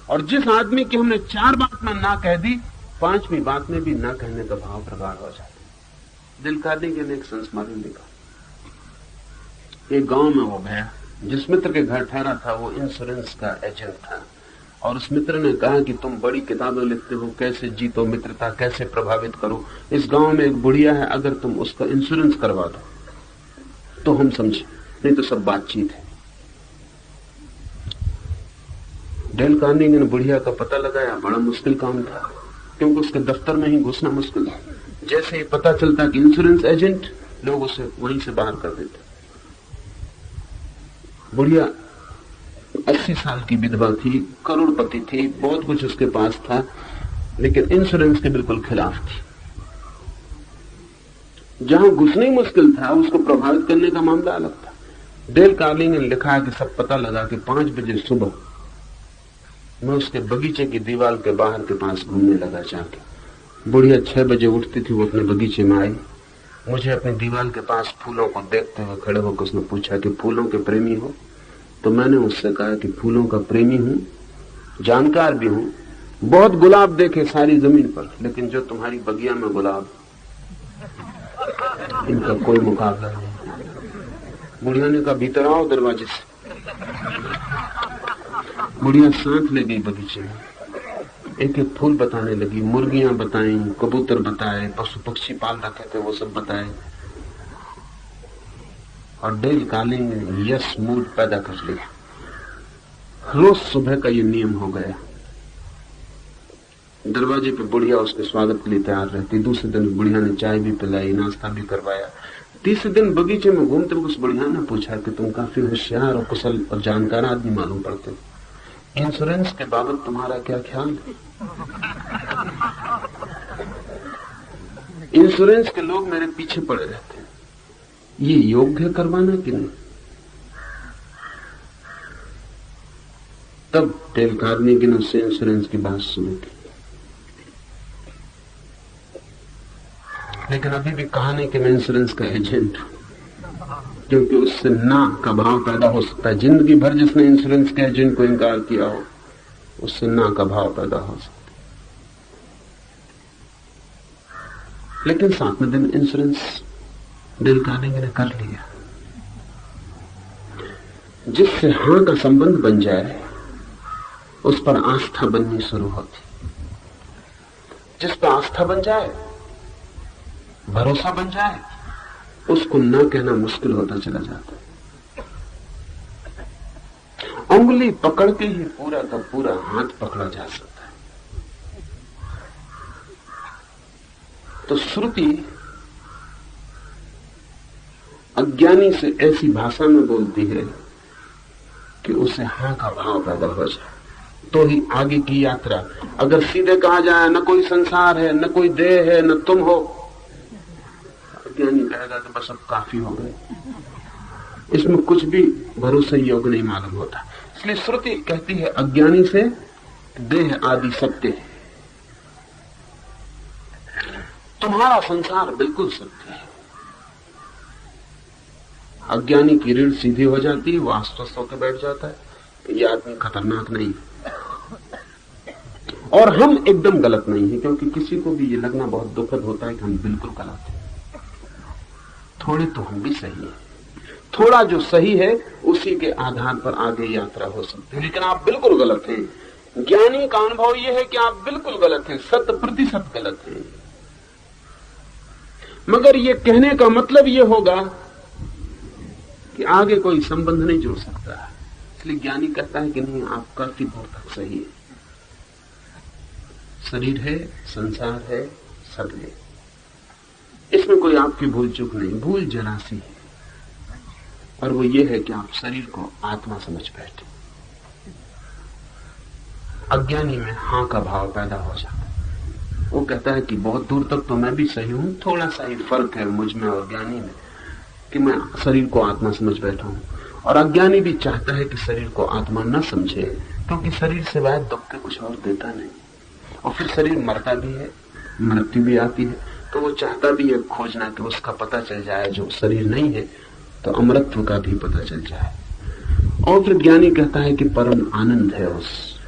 और जिस आदमी की हमने 4 बात में ना कह दी, 5वीं बात में भी ना कहने का भाव प्रगाढ़ हो जाता। डेल कार्नेगी ने एक संस्मरण लिखा। एक गांव में वो गया, जिस मित्र के घर ठहरा था वो इंश्योरेंस का एजेंट था, और उस मित्र ने कहा कि तुम बड़ी किताबें लिखते हो, कैसे जीतो मित्रता, कैसे प्रभावित करो। इस गांव में एक बुढ़िया है, अगर तुम उसका इंश्योरेंस करवा दो तो हम समझे, नहीं तो सब बातचीत है। डेल कार्नेगी ने बुढ़िया का पता लगाया, बड़ा मुश्किल काम था, क्योंकि उसके दफ्तर में ही घुसना मुश्किल था। जैसे ही पता चलता कि इंश्योरेंस एजेंट, लोग उसे वहीं से बाहर कर देते। बुढ़िया 80 साल की विधवा थी, करोड़पति थी, बहुत कुछ उसके पास था, लेकिन इंश्योरेंस के बिल्कुल खिलाफ थी। जहां घुसना ही मुश्किल था, उसको प्रभावित करने का मामला अलग था। डेल कार्नेगी ने लिखा है कि सब पता लगा कि 5 बजे सुबह मैं उसके बगीचे की दीवार के बाहर के पास घूमने लगा जाके। बुढ़िया 6 बजे उठती थी, वो अपने बगीचे में आई, मुझे अपनी दीवार के पास फूलों को देखते हुए खड़े होकर उसने पूछा कि फूलों के प्रेमी हो? तो मैंने उससे कहा कि फूलों का प्रेमी हूं, जानकार भी हूं, बहुत गुलाब देखे सारी जमीन पर, लेकिन जो तुम्हारी बगिया में गुलाब, इनका कोई मुकाबला नहीं। बुढ़िया ने कहा भीतर आओ दरवाजे से। बुढ़िया साथ ले गई बगीचे में, एक एक फूल बताने लगी, मुर्गियां बताई, कबूतर बताए, पशु पक्षी पाल रखे थे वो सब बताए, और डेल कालिंग ने यस मूड पैदा कर लिया। रोज सुबह का ये नियम हो गया। दरवाजे पे बुढ़िया उसके स्वागत के लिए तैयार रहती। दूसरे दिन बुढ़िया ने चाय भी पिलाई, नाश्ता भी करवाया। तीसरे दिन बगीचे में घूमते हुए उस बुढ़िया ने पूछा कि तुम काफी होशियार और कुशल और जानकार आदमी मालूम पड़ते, इंश्योरेंस के बाबत तुम्हारा क्या ख्याल है? इंश्योरेंस के लोग मेरे पीछे पड़े रहते हैं, ये योग्य करवाना कि नहीं? तब टेल कार्नेगी ने उससे इंश्योरेंस की बात सुनी थी। लेकिन अभी भी कहानी के मैं इंश्योरेंस का एजेंट हूं, क्योंकि उससे ना का भाव पैदा हो सकता है। जिंदगी भर जिसने इंश्योरेंस के एजेंट को इनकार किया हो, उससे ना का भाव पैदा हो सकता है। लेकिन 7वें दिन इंश्योरेंस डेल कार्नेगी ने कर लिया। जिससे हां का संबंध बन जाए उस पर आस्था बननी शुरू होती। जिस पर आस्था बन जाए, भरोसा बन जाए, उसको ना कहना मुश्किल होता चला जाता है। उंगली पकड़ के ही पूरा का पूरा हाथ पकड़ा जा सकता है। तो श्रुति अज्ञानी से ऐसी भाषा में बोलती है कि उसे हां का भाव पैदा हो जाए, तो ही आगे की यात्रा। अगर सीधे कहा जाए न कोई संसार है, न कोई देह है, न तुम हो, अज्ञानी कहेगा कि बस अब काफी हो गए, इसमें कुछ भी भरोसे योग्य नहीं मालूम होता। इसलिए श्रुति कहती है अज्ञानी से देह आदि सत्य है, तुम्हारा संसार बिल्कुल सत्य है। अज्ञानी की रीढ़ सीधी हो जाती है, वो आश्वस्त होकर बैठ जाता है कि यह आदमी खतरनाक नहीं है। और हम एकदम गलत नहीं है, क्योंकि किसी को भी ये लगना बहुत दुखद होता है कि हम बिल्कुल गलत हैं। थोड़े तो हम भी सही हैं, थोड़ा जो सही है उसी के आधार पर आगे यात्रा हो सकती है। लेकिन आप बिल्कुल गलत हैं। ज्ञानी का अनुभव यह है कि आप बिल्कुल गलत हैं, 100% गलत हैं। मगर ये कहने का मतलब ये होगा कि आगे कोई संबंध नहीं जुड़ सकता। इसलिए ज्ञानी कहता है कि नहीं, आप काफी दूर तक सही है। शरीर है, संसार है, सब है, इसमें कोई आपकी भूल चूक नहीं। भूल जरा सी है, और वो ये है कि आप शरीर को आत्मा समझ बैठे। अज्ञानी में हां का भाव पैदा हो जाता है। वो कहता है कि बहुत दूर तक तो मैं भी सही हूं, थोड़ा सा ही फर्क है मुझ में और ज्ञानी में कि मैं शरीर को आत्मा समझ बैठा हूं। और अज्ञानी भी चाहता है कि शरीर को आत्मा न समझे, क्योंकि शरीर सिवाय दुख के कुछ और देता नहीं। और फिर शरीर मरता भी है, मृत्यु भी आती है, तो वो चाहता भी है खोजना कि उसका पता चल जाए, जो शरीर नहीं है तो अमरत्व का भी पता चल जाए। और फिर ज्ञानी कहता है कि परम आनंद है उस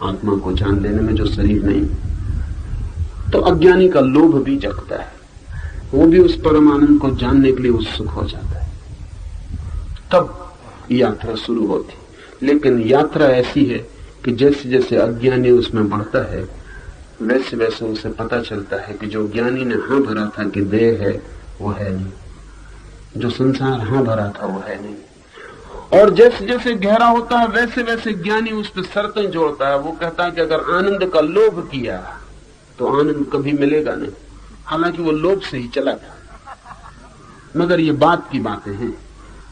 आत्मा को जान लेने में जो शरीर नहीं। तो अज्ञानी का लोभ भी जगता है, वो भी उस परम आनंद को जानने के लिए उत्सुक हो जाता है। तब यात्रा शुरू होती। लेकिन यात्रा ऐसी है कि जैसे जैसे अज्ञानी उसमें बढ़ता है, वैसे वैसे उसे पता चलता है कि जो ज्ञानी ने हां भरा था कि देह है, वो है नहीं। जो संसार हां भरा था, वो है नहीं। और जैसे जैसे गहरा होता है, वैसे वैसे ज्ञानी उस पर शर्तें जोड़ता है। वो कहता है कि अगर आनंद का लोभ किया तो आनंद कभी मिलेगा नहीं। हालांकि वो लोभ से ही चला था, मगर ये बात की बातें हैं।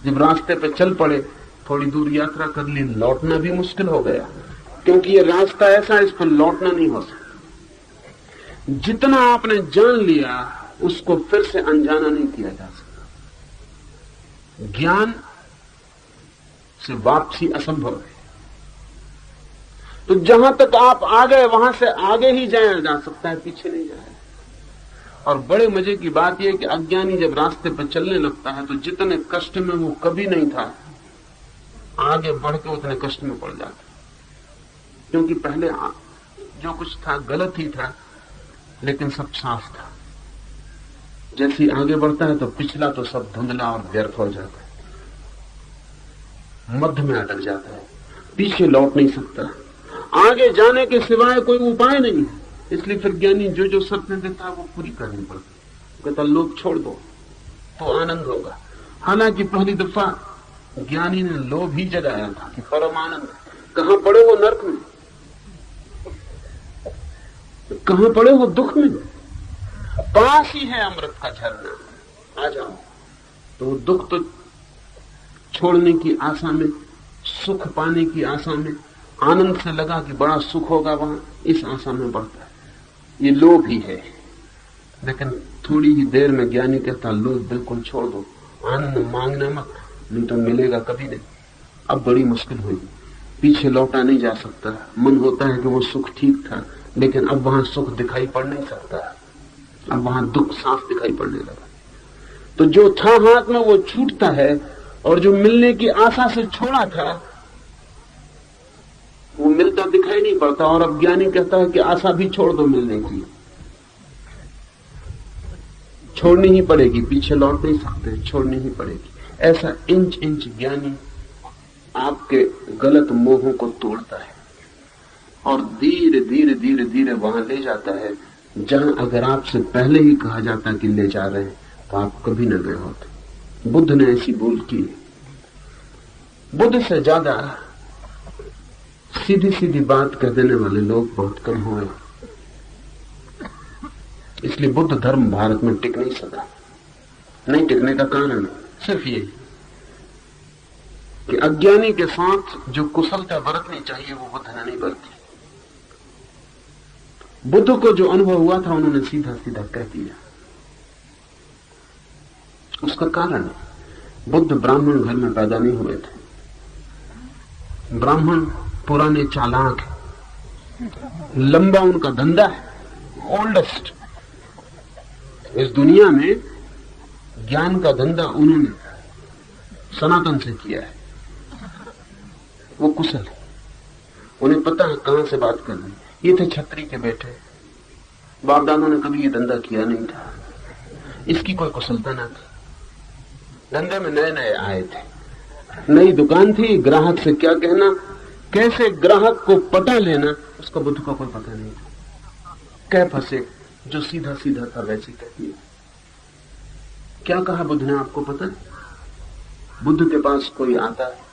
जब रास्ते पे चल पड़े, थोड़ी दूर यात्रा कर ली, लौटना भी मुश्किल हो गया, क्योंकि ये रास्ता ऐसा, इस पर लौटना नहीं हो सकता। जितना आपने जान लिया उसको फिर से अनजाना नहीं किया जा सकता। ज्ञान से वापसी असंभव है। तो जहां तक आप आ गए वहां से आगे ही जाया जा सकता है, पीछे नहीं जाए। और बड़े मजे की बात यह कि अज्ञानी जब रास्ते पर चलने लगता है तो जितने कष्ट में वो कभी नहीं था, आगे बढ़ के उतने कष्ट में पड़ जाता, क्योंकि पहले जो कुछ था गलत ही था, लेकिन सब साफ था। जैसे ही आगे बढ़ता है तो पिछला तो सब धुंधला और व्यर्थ हो जाता है, मध्य में अटक जाता है, पीछे लौट नहीं सकता, आगे जाने के सिवाय कोई उपाय नहीं है। इसलिए फिर ज्ञानी जो जो शर्तें देता है वो पूरी करनी पड़ती। कहता लोभ छोड़ दो तो आनंद होगा। हालांकि पहली दफा ज्ञानी ने लोभ ही जगाया था कि परम आनंद। कहां पड़े हो नरक में, कहां पड़े हो दुख में, पास ही है अमृत का झरना, आ जाओ। तो दुख तो छोड़ने की आशा में, सुख पाने की आशा में, आनंद से लगा कि बड़ा सुख होगा वहां, इस आशा में बढ़ता है। ये लोभ ही है। लेकिन थोड़ी ही देर में ज्ञानी कहता लोभ बिल्कुल छोड़ दो, आनंद मांगना मत, नहीं तो मिलेगा कभी नहीं। अब बड़ी मुश्किल हुई, पीछे लौटा नहीं जा सकता। मन होता है कि वो सुख ठीक था, लेकिन अब वहां सुख दिखाई पड़ नहीं सकता, अब वहां दुख साफ दिखाई पड़ने लगा। तो जो था हाथ में वो छूटता है, और जो मिलने की आशा से छोड़ा था वो मिलता दिखाई नहीं पड़ता। और अब ज्ञानी कहता है कि आशा भी छोड़ दो मिलने की, छोड़नी ही पड़ेगी, पीछे लौट नहीं सकते, छोड़नी ही पड़ेगी। ऐसा इंच इंच ज्ञानी आपके गलत मोहों को तोड़ता है और धीरे धीरे धीरे धीरे वहां ले जाता है जहां अगर आपसे पहले ही कहा जाता कि ले जा रहे हैं तो आप कभी न गए होते। बुद्ध ने ऐसी भूल की। बुद्ध से ज्यादा सीधी सीधी बात कर देने वाले लोग बहुत कम हुए। इसलिए बुद्ध धर्म भारत में टिक नहीं सका। नहीं टिकने का कारण सिर्फ ये कि अज्ञानी के साथ जो कुशलता बरतनी चाहिए वो बुद्ध ने नहीं बरती। बुद्ध को जो अनुभव हुआ था उन्होंने सीधा सीधा कह दिया। उसका कारण बुद्ध ब्राह्मण घर में पैदा नहीं हुए थे। ब्राह्मण पुराने चालाक, लंबा उनका धंधा है, ओल्डेस्ट। इस दुनिया में ज्ञान का धंधा उन्होंने सनातन से किया है। वो कुशल है, उन्हें पता है कहां से बात करनी। ये थे छत्री के बेटे, बाप दादा ने कभी ये धंधा किया नहीं था, इसकी कोई कुशलता ना थी। धंधे में नए नए आए थे, नई दुकान थी, ग्राहक से क्या कहना, कैसे ग्राहक को पटा लेना, उसका बुद्ध का कोई पता नहीं था। कह फंसे, जो सीधा सीधा था वैसे कह दिया। क्या कहा बुद्ध ने आपको पता है? बुद्ध के पास कोई आता है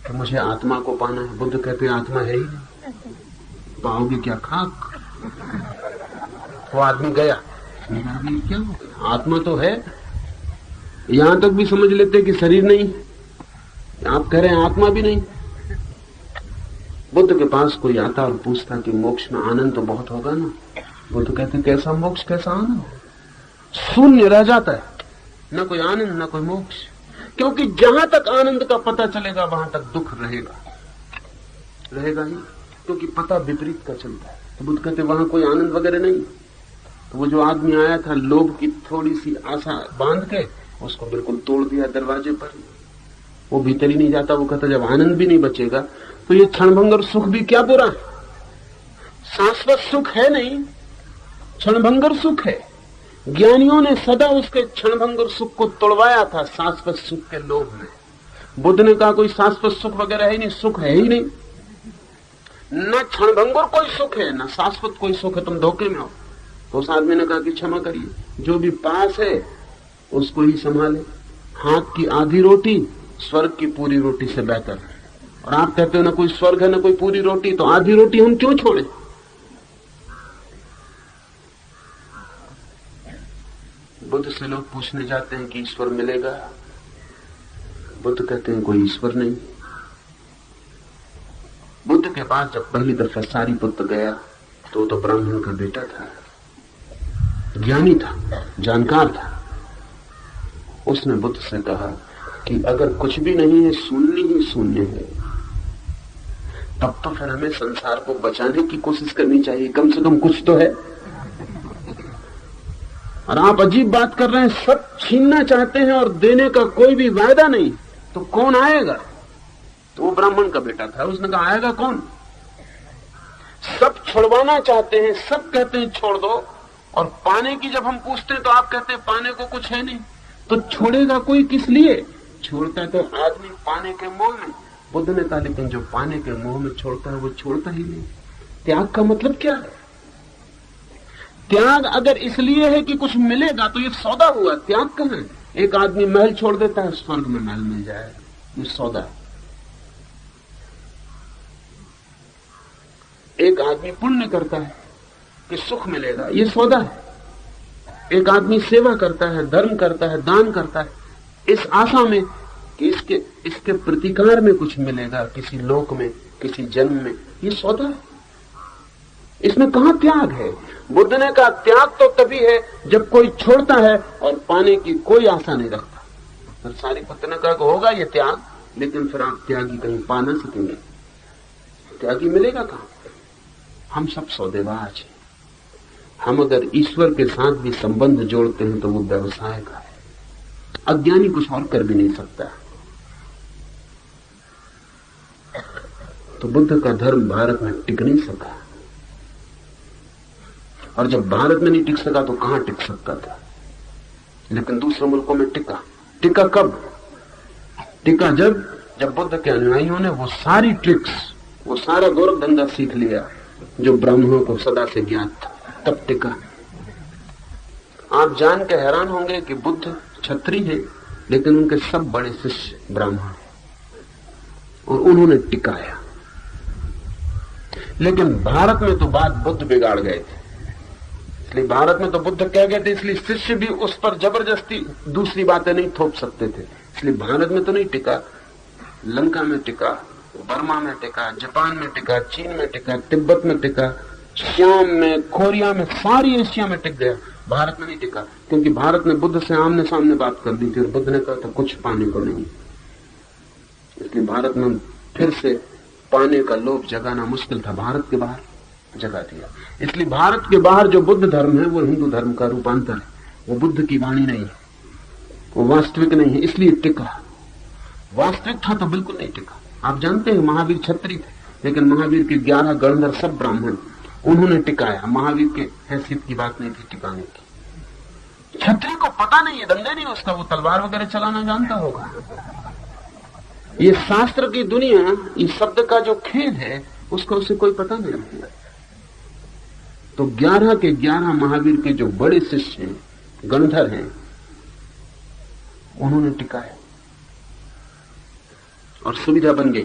कि मुझे आत्मा को पाना है, बुद्ध कहते हैं आत्मा है ही नहीं, पाओगे क्या खाक। वो आदमी गया, क्या हो, आत्मा तो है। यहां तक भी समझ लेते कि शरीर नहीं, आप कह रहे हैं आत्मा भी नहीं। बुद्ध के पास कोई आता और पूछता कि मोक्ष में आनंद तो बहुत होगा ना। बुद्ध कहते कैसा मोक्ष, कैसा आनंद, शून्य रह जाता है, न कोई आनंद न कोई मोक्ष। क्योंकि जहां तक आनंद का पता चलेगा वहां तक दुख रहेगा, रहेगा ही, क्योंकि पता विपरीत का चलता है। तो बुद्ध कहते वहां कोई आनंद वगैरह नहीं। तो वो जो आदमी आया था लोभ की थोड़ी सी आशा बांध के, उसको बिल्कुल तोड़ दिया दरवाजे पर। वो भीतर ही नहीं जाता। वो कहता जब आनंद भी नहीं बचेगा तो ये क्षणभंगर सुख भी क्या बुरा है, शाश्वत सुख है नहीं, क्षणभंगर सुख है। ज्ञानियों ने सदा उसके क्षणभंगर सुख को तोड़वाया था शाश्वत सुख के लोभ में। बुद्ध ने कहा कोई शाश्वत सुख वगैरह है नहीं, सुख है ही नहीं, न क्षणभंगर कोई सुख है न शाश्वत कोई सुख है, तुम धोखे में हो। तो उस आदमी ने कहा कि क्षमा करिए, जो भी पास है उसको ही संभाले। हाथ की आधी रोटी स्वर्ग की पूरी रोटी से बेहतर है। और आप कहते हो ना कोई स्वर्ग है ना कोई पूरी रोटी, तो आधी रोटी हम क्यों छोड़े? बुद्ध से लोग पूछने जाते हैं कि ईश्वर मिलेगा। बुद्ध कहते हैं कोई ईश्वर नहीं। बुद्ध के पास जब पहली दफा सारीपुत्र गया तो ब्राह्मण का बेटा था, ज्ञानी था, जानकार था। उसने बुद्ध से कहा कि अगर कुछ भी नहीं है, शून्य ही शून्य है, तब तो फिर हमें संसार को बचाने की कोशिश करनी चाहिए, कम से कम कुछ तो है। और आप अजीब बात कर रहे हैं, सब छीनना चाहते हैं और देने का कोई भी वायदा नहीं, तो कौन आएगा? तो वो ब्राह्मण का बेटा था, उसने कहा आएगा कौन? सब छुड़वाना चाहते हैं, सब कहते हैं छोड़ दो, और पाने की जब हम पूछते हैं तो आप कहते हैं पाने को कुछ है नहीं। तो छोड़ेगा कोई किस लिए? छोड़ता है तो आदमी पाने के मोह में। बुद्ध ने कहा लेकिन जो पाने के मोह में छोड़ता है वो छोड़ता ही नहीं। त्याग का मतलब क्या है? त्याग अगर इसलिए है कि कुछ मिलेगा तो ये सौदा हुआ। त्याग कहां है? एक आदमी महल छोड़ देता है, स्वर्ग में महल मिल जाएगा, ये सौदा है। एक आदमी पुण्य करता है कि सुख मिलेगा, ये सौदा है। एक आदमी सेवा करता है, धर्म करता है, दान करता है, इस आशा में कि इसके प्रतिकार में कुछ मिलेगा, किसी लोक में, किसी जन्म में, ये सौदा है। इसमें कहां त्याग है? बुद्ध ने कहा त्याग तो तभी है जब कोई छोड़ता है और पाने की कोई आशा नहीं रखता। फिर सारिपुत्र ने कहा होगा ये त्याग, लेकिन फिर आप त्यागी कहीं पा ना सकेंगे। त्यागी मिलेगा कहां? हम सब सौदेबाज हैं। हम अगर ईश्वर के साथ भी संबंध जोड़ते हैं तो वो व्यवसाय का है। अज्ञानी कुछ और कर भी नहीं सकता। तो बुद्ध का धर्म भारत में टिक नहीं सका, और जब भारत में नहीं टिक सका तो कहां टिक सकता था? लेकिन दूसरे मुल्कों में टिका। टिका कब? टिका जब बुद्ध के अनुयायियों ने वो सारी ट्रिक्स, वो सारा गोरख धंधा सीख लिया जो ब्राह्मणों को सदा से ज्ञात था, तब टिका। आप जान के हैरान होंगे कि बुद्ध क्षत्रिय है, लेकिन उनके सब बड़े शिष्य ब्राह्मण हैं और उन्होंने टिकाया। लेकिन भारत में तो बात बुद्ध बिगाड़ गए थे। इसलिए भारत में तो बुद्ध कह गए थे, इसलिए शिष्य भी उस पर जबरदस्ती दूसरी बातें नहीं थोप सकते थे। इसलिए भारत में तो नहीं टिका, लंका में टिका, बर्मा में टिका, जापान में टिका, चीन में टिका, तिब्बत में टिका, श्याम में, कोरिया में, सारी एशिया में टिक गया। भारत में नहीं टिका, क्योंकि भारत ने बुद्ध से आमने सामने बात कर दी थी और बुद्ध ने कहा था कुछ पाने को नहीं। इसलिए भारत में फिर से पाने का लोभ जगाना मुश्किल था, भारत के बाहर जगा दिया। इसलिए भारत के बाहर जो बुद्ध धर्म है वो हिंदू धर्म का रूपांतर है, वो बुद्ध की वाणी नहीं है, वो वास्तविक नहीं है, इसलिए टिका। वास्तविक था तो बिल्कुल नहीं टिका। आप जानते हैं महावीर क्षत्रिय थे, लेकिन महावीर के 11 गणधर सब ब्राह्मण, उन्होंने टिकाया। महावीर के हैसियत की बात नहीं थी टिकाने की। क्षत्रिय को पता नहीं है, धंधे नहीं उसका, वो तलवार वगैरह चलाना जानता होगा। ये शास्त्र की दुनिया, इस शब्द का जो खेल है उसका उसे कोई पता नहीं है। तो 11 के 11 महावीर के जो बड़े शिष्य हैं, गणधर हैं, उन्होंने टिकाया और सुविधा बन गई।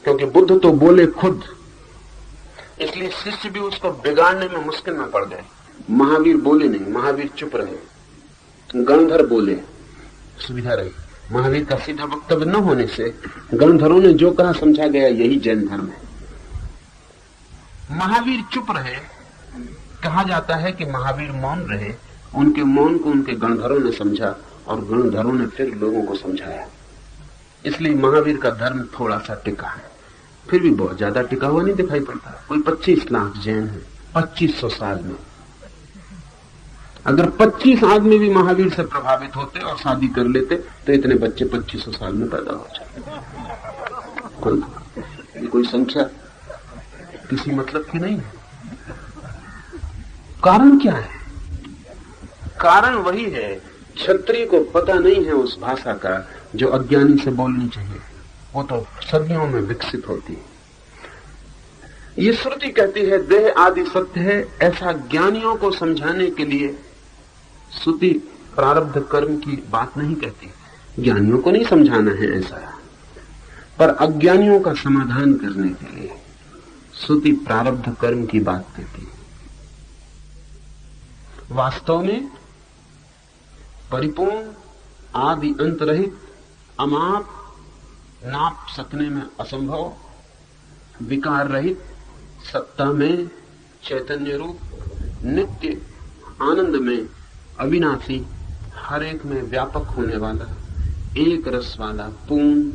क्योंकि बुद्ध तो बोले खुद, इसलिए शिष्य भी उसको बिगाड़ने में मुश्किल में पड़ गए। महावीर बोले नहीं, महावीर चुप रहे, गणधर बोले, सुविधा रही। महावीर का सीधा वक्तव्य न होने से गणधरों ने जो कहा समझा गया यही जैन धर्म है। महावीर चुप रहे, कहा जाता है कि महावीर मौन रहे, उनके मौन को उनके गणधरों ने समझा और गणधरों ने फिर लोगों को समझाया। इसलिए महावीर का धर्म थोड़ा सा टिका है, फिर भी बहुत ज्यादा टिका हुआ नहीं दिखाई पड़ता। कोई 25 लाख जैन है 2500 साल में। अगर 25 आदमी भी महावीर से प्रभावित होते और शादी कर लेते तो इतने बच्चे 2500 साल में पैदा हो जाते। कोई संख्या किसी मतलब की नहीं है। कारण क्या है? कारण वही है, क्षत्रिय को पता नहीं है उस भाषा का जो अज्ञानी से बोलनी चाहिए, वो तो सदियों में विकसित होती है। ये श्रुति कहती है देह आदि सत्य है, ऐसा ज्ञानियों को समझाने के लिए श्रुति प्रारब्ध कर्म की बात नहीं कहती। ज्ञानियों को नहीं समझाना है ऐसा, पर अज्ञानियों का समाधान करने के लिए श्रुति प्रारब्ध कर्म की बात कहती है। वास्तव में परिपूर्ण, आदि अंत रहित, अमाप, नाप सकने में असंभव, विकार रहित, सत्ता में चैतन्य रूप, नित्य आनंद में अविनाशी, हर एक में व्यापक होने वाला, एक रस वाला, पूर्ण,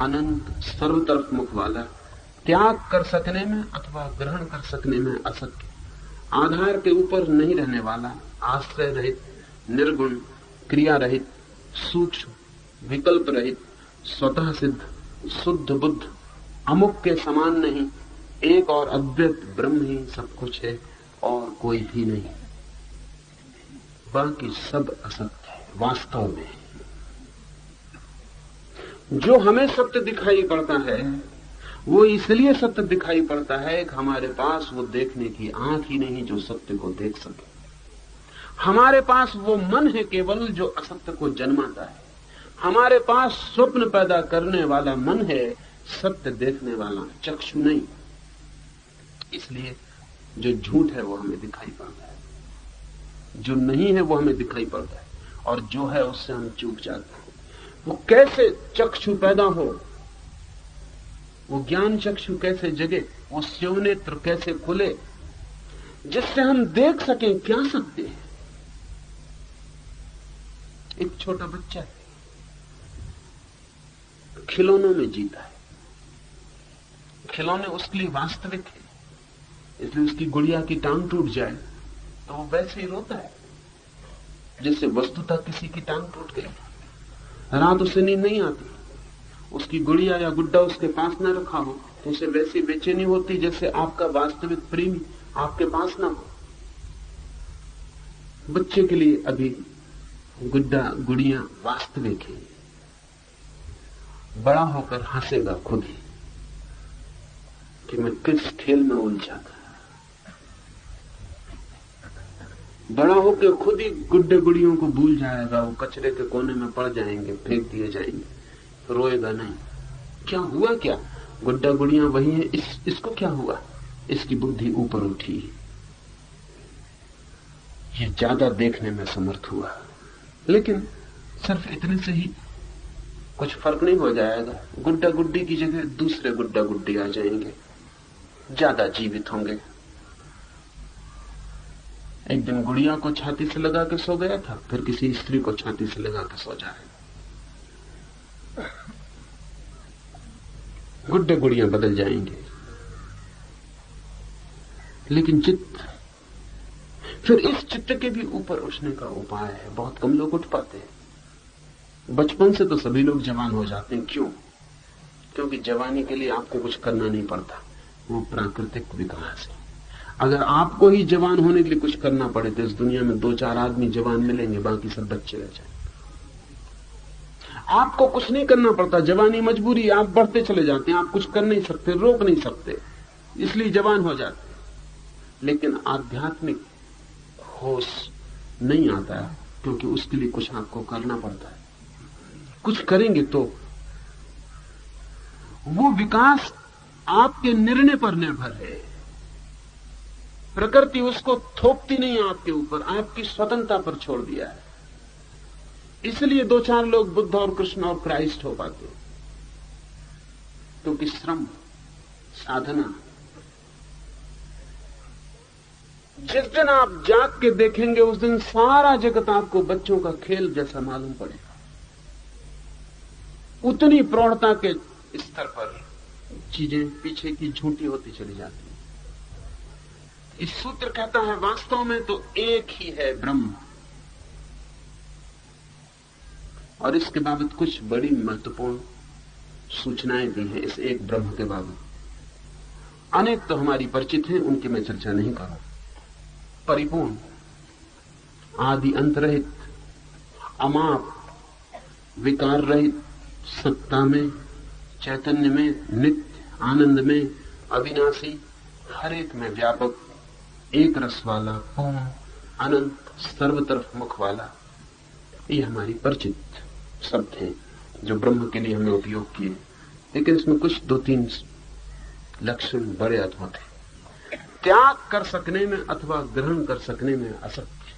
अनंत, सर्व तरफ मुख वाला, त्याग कर सकने में अथवा ग्रहण कर सकने में असत्य, आधार के ऊपर नहीं रहने वाला, आश्रय रहित, निर्गुण, क्रिया रहित, सूक्ष्म, विकल्प रहित, स्वतः सिद्ध, शुद्ध बुद्ध, अमुक के समान नहीं, एक और अद्वैत ब्रह्म ही सब कुछ है और कोई भी नहीं, बाकी सब असत्य है। वास्तव में जो हमें सत्य दिखाई पड़ता है वो इसलिए सत्य दिखाई पड़ता है कि हमारे पास वो देखने की आंख ही नहीं जो सत्य को देख सके। हमारे पास वो मन है केवल जो असत्य को जन्माता है। हमारे पास स्वप्न पैदा करने वाला मन है, सत्य देखने वाला चक्षु नहीं। इसलिए जो झूठ है वो हमें दिखाई पड़ता है, जो नहीं है वो हमें दिखाई पड़ता है, और जो है उससे हम चूक जाते हैं। वो कैसे चक्षु पैदा हो, वो ज्ञान चक्षु कैसे जगे, वो शिव नेत्र कैसे खुले जिससे हम देख सकें क्या सत्य है। एक छोटा बच्चा है, खिलौनों में जीता है, खिलौने उसके लिए वास्तविक है, इसलिए उसकी गुड़िया की टांग टूट जाए तो वो वैसे ही रोता है जैसे वस्तुतः किसी की टांग टूट गई। रात उसे नींद नहीं आती, उसकी गुड़िया या गुड्डा उसके पास ना रखा हो तो उसे वैसी बेचैनी होती जैसे आपका वास्तविक प्रेमी आपके पास ना हो। बच्चे के लिए अभी गुड्डा गुड़िया वास्तविक है, बड़ा होकर हंसेगा खुद ही कि मैं किस खेल में उलझा था। बड़ा होकर खुद ही गुड्डे गुड़ियों को भूल जाएगा, वो कचरे के कोने में पड़ जाएंगे, फेंक दिए जाएंगे, रोएगा नहीं। क्या हुआ, क्या गुड्डा गुड़िया वही है, इसको क्या हुआ, इसकी बुद्धि ऊपर उठी, ये ज्यादा देखने में समर्थ हुआ। लेकिन सिर्फ इतने से ही कुछ फर्क नहीं हो जाएगा। गुड्डा गुड्डी की जगह दूसरे गुड्डा गुड्डी आ जाएंगे, ज्यादा जीवित होंगे। एक दिन गुड़िया को छाती से लगा के सो गया था, फिर किसी स्त्री को छाती से लगा के सो जाए। गुड्डे गुड़ियां बदल जाएंगे, लेकिन चित्त, फिर इस चित्त के भी ऊपर उठने का उपाय है। बहुत कम लोग उठ पाते हैं। बचपन से तो सभी लोग जवान हो जाते हैं। क्यों? क्योंकि जवानी के लिए आपको कुछ करना नहीं पड़ता, वो प्राकृतिक विकास है। अगर आपको ही जवान होने के लिए कुछ करना पड़े तो इस दुनिया में 2-4 आदमी जवान मिलेंगे, बाकी सब बच्चे रह जाएंगे। आपको कुछ नहीं करना पड़ता, जवानी मजबूरी, आप बढ़ते चले जाते हैं, आप कुछ कर नहीं सकते, रोक नहीं सकते, इसलिए जवान हो जाते हैं। लेकिन आध्यात्मिक होश नहीं आता है, क्योंकि उसके लिए कुछ आपको करना पड़ता है। कुछ करेंगे तो वो विकास आपके निर्णय पर निर्भर है। प्रकृति उसको थोपती नहीं आपके ऊपर, आपकी स्वतंत्रता पर छोड़ दिया है। इसलिए 2-4 लोग बुद्ध और कृष्ण और क्राइस्ट हो पाते, क्योंकि श्रम, साधना, जिस दिन आप जाग के देखेंगे उस दिन सारा जगत आपको बच्चों का खेल जैसा मालूम पड़ेगा। उतनी प्रौढ़ता के स्तर पर चीजें पीछे की झूठी होती चली जाती हैं। इस सूत्र कहता है वास्तव में तो एक ही है ब्रह्म, और इसके बाबत कुछ बड़ी महत्वपूर्ण सूचनाएं भी हैं। इस एक ब्रह्म के बाबत अनेक तो हमारी परिचित हैं, उनकी मैं चर्चा नहीं करूं। परिपूर्ण, आदि अंत रहित, अमाप, विकार रहित, सत्ता में, चैतन्य में, नित्य आनंद में, अविनाशी, हर एक में व्यापक, एक रस वाला, पूर्ण, अनंत, सर्व तरफ मुख वाला। ये हमारी परिचित शब्द हैं जो ब्रह्म के लिए हमने उपयोग किए। लेकिन इसमें कुछ 2-3 लक्षण बड़े अद्भुत हैं। त्याग कर सकने में अथवा ग्रहण कर सकने में असत्य,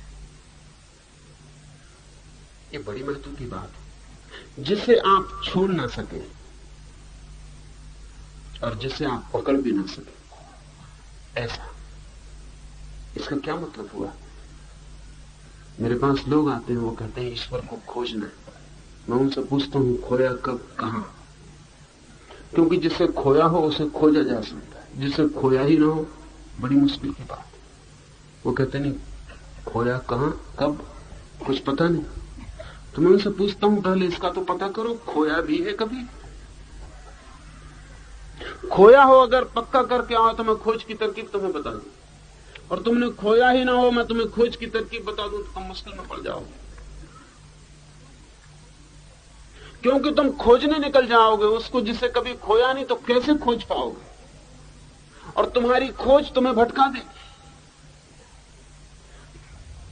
ये बड़ी महत्व की बात है। जिसे आप छोड़ ना सके और जिसे आप पकड़ भी ना सके, ऐसा। इसका क्या मतलब हुआ? मेरे पास लोग आते हैं, वो कहते हैं ईश्वर को खोजना है। मैं उनसे पूछता हूं खोया कब, कहां? क्योंकि जिसे खोया हो उसे खोजा जा सकता है, जिसे खोया ही ना हो बड़ी मुश्किल की बात है। वो कहते नहीं खोया कहां कब कुछ पता नहीं। तो मैं उनसे पूछता हूं पहले इसका तो पता करो, खोया भी है कभी? खोया हो अगर पक्का करके आओ तो मैं खोज की तरकीब तुम्हें बता दूं, और तुमने खोया ही ना हो मैं तुम्हें खोज की तरकीब बता दूं तो तुम मुश्किल में पड़ जाओगे, क्योंकि तुम खोजने निकल जाओगे उसको जिसे कभी खोया नहीं, तो कैसे खोज पाओगे? और तुम्हारी खोज तुम्हें भटका देगी।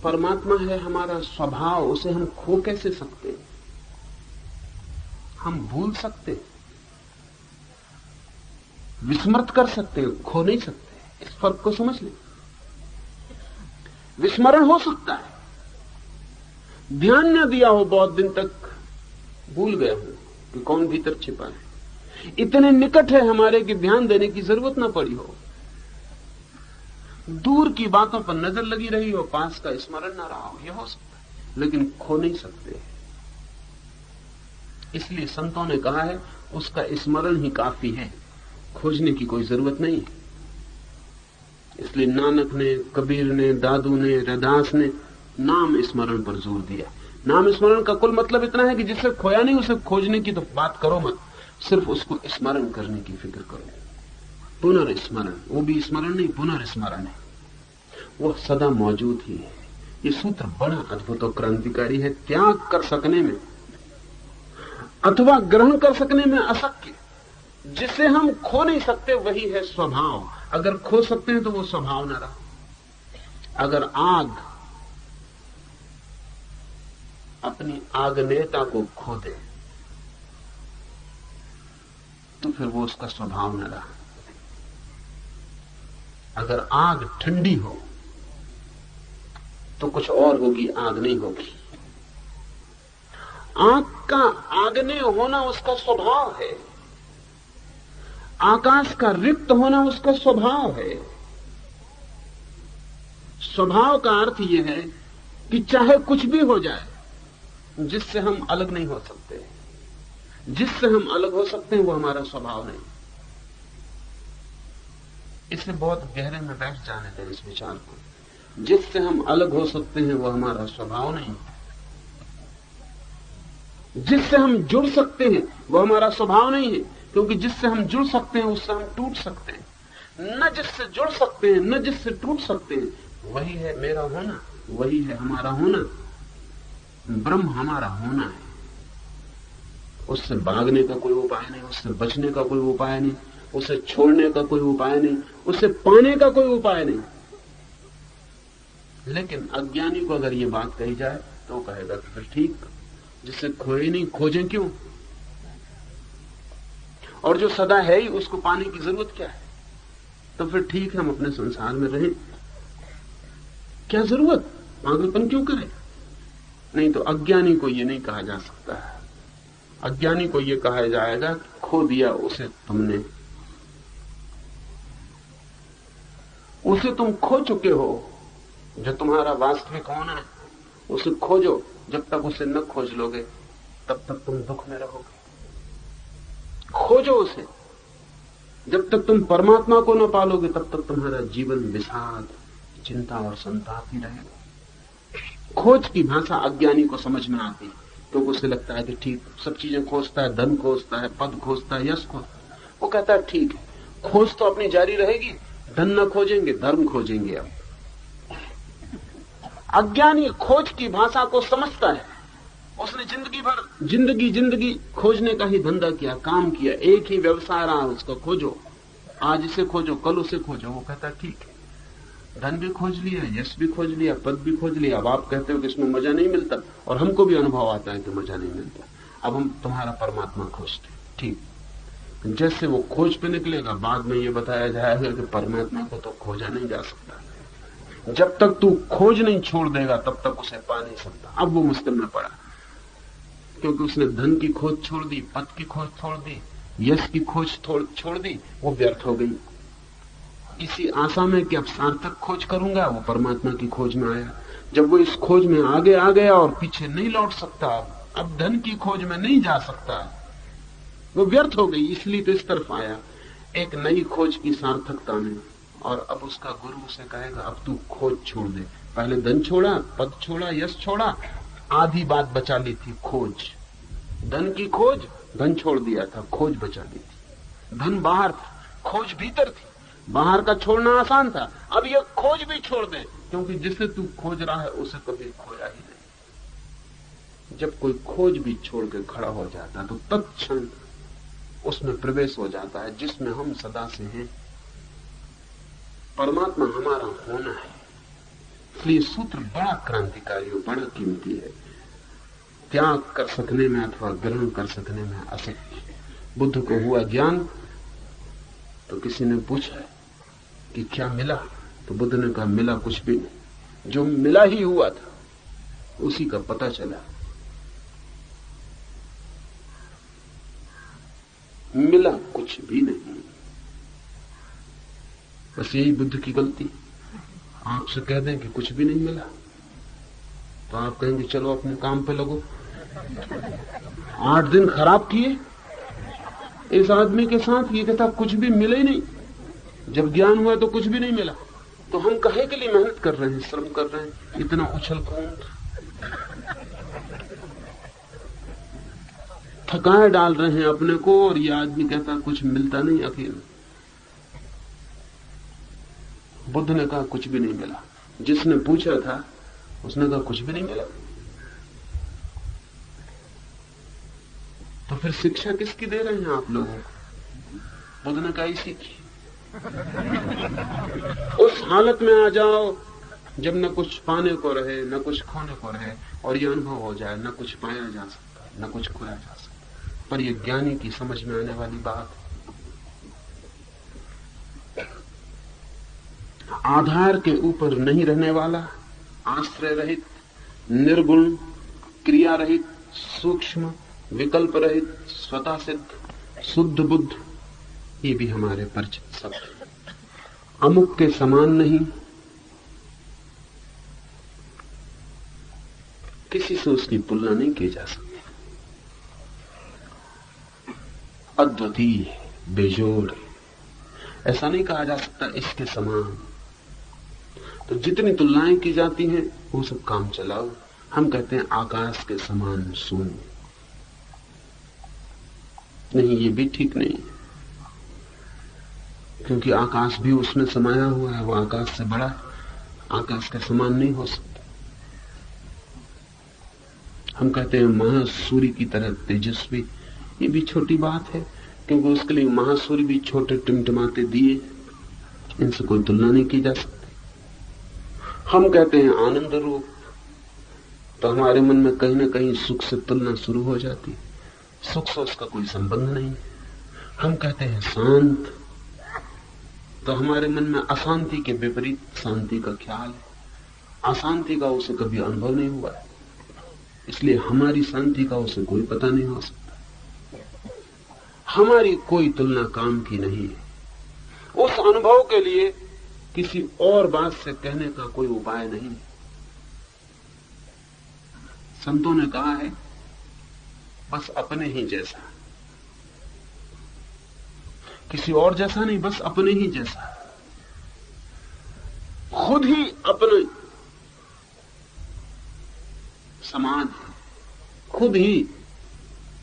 परमात्मा है हमारा स्वभाव, उसे हम खो कैसे सकते हैं? हम भूल सकते हैं, विस्मृत कर सकते हैं, खो नहीं सकते। इस फर्क को समझ लें। विस्मरण हो सकता है, ध्यान न दिया हो, बहुत दिन तक भूल गए हो कि कौन भीतर छिपा है, इतने निकट है हमारे कि ध्यान देने की जरूरत ना पड़ी हो, दूर की बातों पर नजर लगी रही हो, पास का स्मरण ना रहा हो, यह हो सकता है, लेकिन खो नहीं सकते। इसलिए संतों ने कहा है उसका स्मरण ही काफी है, खोजने की कोई जरूरत नहीं है। इसलिए नानक ने, कबीर ने, दादू ने, रैदास ने नाम स्मरण पर जोर दिया। नाम स्मरण का कुल मतलब इतना है कि जिसे खोया नहीं उसे खोजने की तो बात करो मत, सिर्फ उसको स्मरण करने की फिक्र करो। पुनर्स्मरण, वो भी स्मरण नहीं, पुनर्स्मरण है, वो सदा मौजूद ही है। ये सूत्र बड़ा अद्भुत और क्रांतिकारी है। त्याग कर सकने में अथवा ग्रहण कर सकने में अशक्य, जिसे हम खो नहीं सकते वही है स्वभाव। अगर खो सकते हैं तो वो स्वभाव न रहा। अगर आग अपनी आग्नेयता को खो दे तो फिर वो उसका स्वभाव न रहा। अगर आग ठंडी हो तो कुछ और होगी, आग नहीं होगी। आग का आग्नेय होना उसका स्वभाव है, आकाश का रिक्त होना उसका स्वभाव है। स्वभाव का अर्थ यह है कि चाहे कुछ भी हो जाए, जिससे हम अलग नहीं हो सकते। जिससे हम अलग हो सकते हैं वो हमारा स्वभाव नहीं। इसे बहुत गहरे में बैठ जाने दें इस विचार को। जिससे हम अलग हो सकते हैं वो हमारा स्वभाव नहीं। जिससे हम जुड़ सकते हैं वो हमारा स्वभाव नहीं है, क्योंकि जिससे हम जुड़ सकते हैं उससे हम टूट सकते हैं। न जिससे जुड़ सकते हैं न जिससे टूट सकते हैं, वही है मेरा होना, वही है हमारा होना। ब्रह्म हमारा होना है, उससे भागने का कोई उपाय नहीं, उससे बचने का कोई उपाय नहीं, उसे छोड़ने का कोई उपाय नहीं, उसे पाने का कोई उपाय नहीं। लेकिन अज्ञानी को अगर ये बात कही जाए तो कहेगा कि फिर ठीक, जिससे खोए नहीं खोजें क्यों, और जो सदा है ही उसको पाने की जरूरत क्या है। तो फिर ठीक है, हम अपने संसार में रहें, क्या जरूरत, पागलपन क्यों करें। नहीं तो अज्ञानी को ये नहीं कहा जा सकता है। अज्ञानी को ये कहा जाएगा खो दिया उसे तुमने, उसे तुम खो चुके हो। जो तुम्हारा वास्तविक होना है उसे खोजो। जब तक उसे न खोज लोगे तब तक तुम दुख में रहोगे। खोजो उसे। जब तक तुम परमात्मा को न पालोगे तब तक तुम्हारा जीवन विषाद, चिंता और संताप ही रहेगा। खोज की भाषा अज्ञानी को समझ में आती है, क्योंकि उसे लगता है कि ठीक, सब चीजें खोजता है, धन खोजता है, पद खोजता है, यश खोजता है। वो कहता है ठीक है, खोज तो अपनी जारी रहेगी, धन न खोजेंगे, धर्म खोजेंगे। अब अज्ञानी खोज की भाषा को समझता है। उसने जिंदगी भर जिंदगी खोजने का ही धंधा किया, काम किया, एक ही व्यवसाय रहा उसका, खोजो, आज इसे खोजो, कल उसे खोजो। वो कहता है ठीक है, धन भी खोज लिया, यश भी खोज लिया, पद भी खोज लिया, अब आप कहते हो कि इसमें मजा नहीं मिलता, और हमको भी अनुभव आता है कि मजा नहीं मिलता, अब हम तुम्हारा परमात्मा खोजते। ठीक, जैसे वो खोज पे निकलेगा, बाद में ये बताया जाएगा कि परमात्मा को तो खोजा नहीं जा सकता। जब तक तू खोज नहीं छोड़ देगा तब तक उसे पा नहीं सकता। अब वो मुश्किल में पड़ा, क्योंकि उसने धन की खोज छोड़ दी, पद की खोज छोड़ दी, यश की खोज छोड़ दी, वो व्यर्थ हो गई। इसी आशा में कि अब सार्थक खोज करूंगा, वो परमात्मा की खोज में आया। जब वो इस खोज में आगे आ गया और पीछे नहीं लौट सकता, अब धन की खोज में नहीं जा सकता, वो व्यर्थ हो गई, इसलिए तो इस तरफ आया एक नई खोज की सार्थकता में। और अब उसका गुरु उसे कहेगा अब तू खोज छोड़ दे। पहले धन छोड़ा, पद छोड़ा, यश छोड़ा, आधी बात बचा ली थी खोज। धन की खोज, धन छोड़ दिया था, खोज बचा ली थी। धन बाहर था, खोज भीतर थी। बाहर का छोड़ना आसान था, अब यह खोज भी छोड़ दे, क्योंकि जिसे तू खोज रहा है उसे कभी खोया ही नहीं। जब कोई खोज भी छोड़ के खड़ा हो जाता है तो तत्क्षण उसमें प्रवेश हो जाता है जिसमें हम सदा से हैं। परमात्मा हमारा होना है। इसलिए सूत्र बड़ा क्रांतिकारी और बड़ा कीमती है। त्याग कर सकने में अथवा ग्रहण कर सकने में असक्ति। बुद्ध को हुआ ज्ञान तो किसी ने पूछा कि क्या मिला, तो बुद्ध ने कहा मिला कुछ भी नहीं, जो मिला ही हुआ था उसी का पता चला। मिला कुछ भी नहीं। बस यही बुद्ध की गलती। आपसे कह दें कि कुछ भी नहीं मिला तो आप कहेंगे चलो अपने काम पे लगो। 8 दिन खराब किए इस आदमी के साथ, ये कहता कुछ भी मिला ही नहीं। जब ज्ञान हुआ तो कुछ भी नहीं मिला, तो हम काहे के लिए मेहनत कर रहे हैं, श्रम कर रहे हैं, इतना उछल कूद, थकाए डाल रहे हैं अपने को। और ये आदमी कहता कुछ मिलता नहीं अकेले। बुद्ध ने कहा कुछ भी नहीं मिला। जिसने पूछा था उसने कहा कुछ भी नहीं मिला। तो फिर शिक्षा किसकी दे रहे हैं आप लोगों को? बुद्ध ने कहा इसी की। उस हालत में आ जाओ जब न कुछ पाने को रहे न कुछ खोने को रहे, और ये अनुभव हो जाए न कुछ पाया जा सकता न कुछ खोया जा सकता। पर ये ज्ञानी की समझ में आने वाली बात है। आधार के ऊपर नहीं रहने वाला, आश्रय रहित, निर्गुण, क्रिया रहित, सूक्ष्म, विकल्प रहित, स्वतः सिद्ध, शुद्ध बुद्ध, ये भी हमारे परिचित शब्द। अमुक के समान नहीं, किसी से उसकी तुलना नहीं की जा सकती। अद्वितीय, बेजोड़, ऐसा नहीं कहा जा सकता इसके समान। तो जितनी तुलनाएं की जाती हैं वो सब काम चलाओ। हम कहते हैं आकाश के समान शून्य, नहीं, ये भी ठीक नहीं, क्योंकि आकाश भी उसमें समाया हुआ है, वो आकाश से बड़ा है, आकाश के समान नहीं हो सकता। हम कहते हैं महासूर्य की तरह तेजस्वी, ये भी छोटी बात है, क्योंकि उसके लिए महासूर्य भी छोटे टिमटिमाते दिए, इनसे कोई तुलना नहीं की जा सकती। हम कहते हैं आनंद रूप, तो हमारे मन में कहीं ना कहीं सुख से तुलना शुरू हो जाती। सुख से उसका कोई संबंध नहीं। हम कहते हैं शांत, तो हमारे मन में अशांति के विपरीत शांति का ख्याल है। अशांति का उसे कभी अनुभव नहीं हुआ है, इसलिए हमारी शांति का उसे कोई पता नहीं हो सकता। हमारी कोई तुलना काम की नहीं है। उस अनुभव के लिए किसी और बात से कहने का कोई उपाय नहीं। संतों ने कहा है बस अपने ही जैसा, किसी और जैसा नहीं, बस अपने ही जैसा, खुद ही अपने समान है, खुद ही,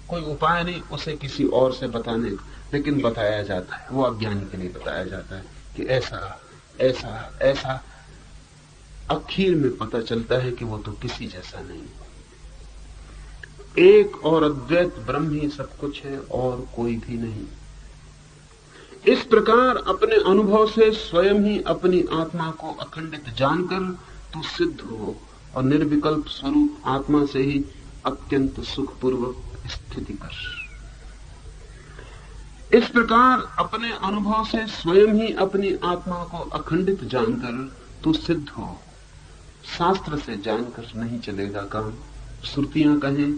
कोई उपाय नहीं उसे किसी और से बताने का। लेकिन बताया जाता है, वो अज्ञानी के लिए बताया जाता है कि ऐसा ऐसा ऐसा, आखिर में पता चलता है कि वो तो किसी जैसा नहीं। एक और अद्वैत ब्रह्म ही सब कुछ है और कोई भी नहीं। इस प्रकार अपने अनुभव से स्वयं ही अपनी आत्मा को अखंडित जानकर तू सिद्ध हो और निर्विकल्प स्वरूप आत्मा से ही अत्यंत सुखपूर्वक स्थिति कर। इस प्रकार अपने अनुभव से स्वयं ही अपनी आत्मा को अखंडित जानकर तू सिद्ध हो। शास्त्र से जानकर नहीं चलेगा काम, श्रुतियां कहें,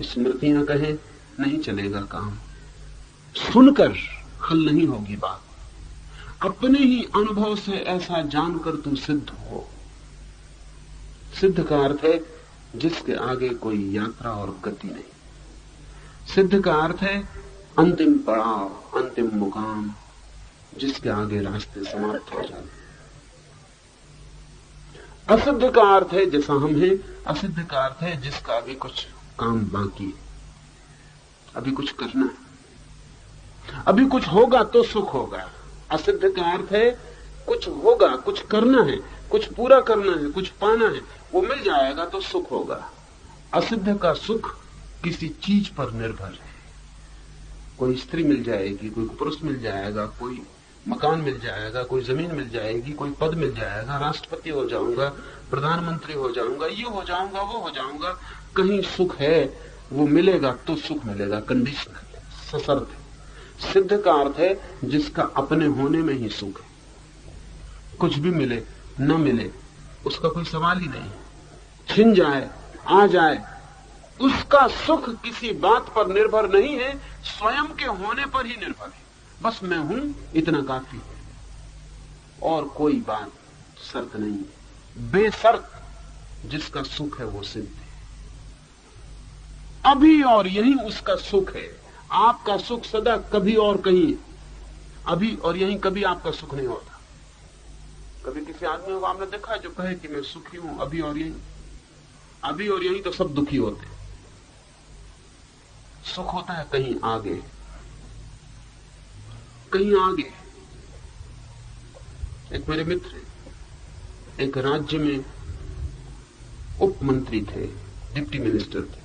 स्मृतियां कहें, नहीं चलेगा काम, सुनकर हल नहीं होगी बात। अपने ही अनुभव से ऐसा जानकर तू सिद्ध हो। सिद्ध का अर्थ है जिसके आगे कोई यात्रा और गति नहीं। सिद्ध का अर्थ है अंतिम पड़ाव, अंतिम मुकाम, जिसके आगे रास्ते समाप्त हो जाते। असिद्ध का अर्थ है जैसा हम हैं, असिद्ध का अर्थ है जिसका अभी कुछ काम बाकी है, अभी कुछ करना है, अभी कुछ होगा तो सुख होगा। असिद्ध का अर्थ है कुछ होगा, कुछ करना है, कुछ पूरा करना है, कुछ पाना है, वो मिल जाएगा तो सुख होगा। असिद्ध का सुख किसी चीज पर निर्भर है। कोई स्त्री मिल जाएगी, कोई पुरुष मिल जाएगा, कोई मकान मिल जाएगा, कोई जमीन मिल जाएगी, कोई पद मिल जाएगा, राष्ट्रपति हो जाऊंगा, प्रधानमंत्री हो जाऊंगा, ये हो जाऊंगा, वो हो जाऊंगा, कहीं सुख है, वो मिलेगा तो सुख मिलेगा, कंडीशनल, सशर्त है। सिद्ध का अर्थ है जिसका अपने होने में ही सुख है। कुछ भी मिले न मिले उसका कोई सवाल ही नहीं, छिन जाए आ जाए, उसका सुख किसी बात पर निर्भर नहीं है, स्वयं के होने पर ही निर्भर है। बस मैं हूं, इतना काफी है, और कोई बात शर्त नहीं है। बेशर्त जिसका सुख है वो सिद्ध है। अभी और यहीं उसका सुख है। आपका सुख सदा कभी और कहीं है, अभी और यहीं कभी आपका सुख नहीं होता। कभी किसी आदमी को आपने देखा जो कहे कि मैं सुखी हूं अभी और यहीं? अभी और यहीं तो सब दुखी होते। सुख होता है कहीं आगे, कहीं आगे। एक मेरे मित्र एक राज्य में उप मंत्री थे, डिप्टी मिनिस्टर थे,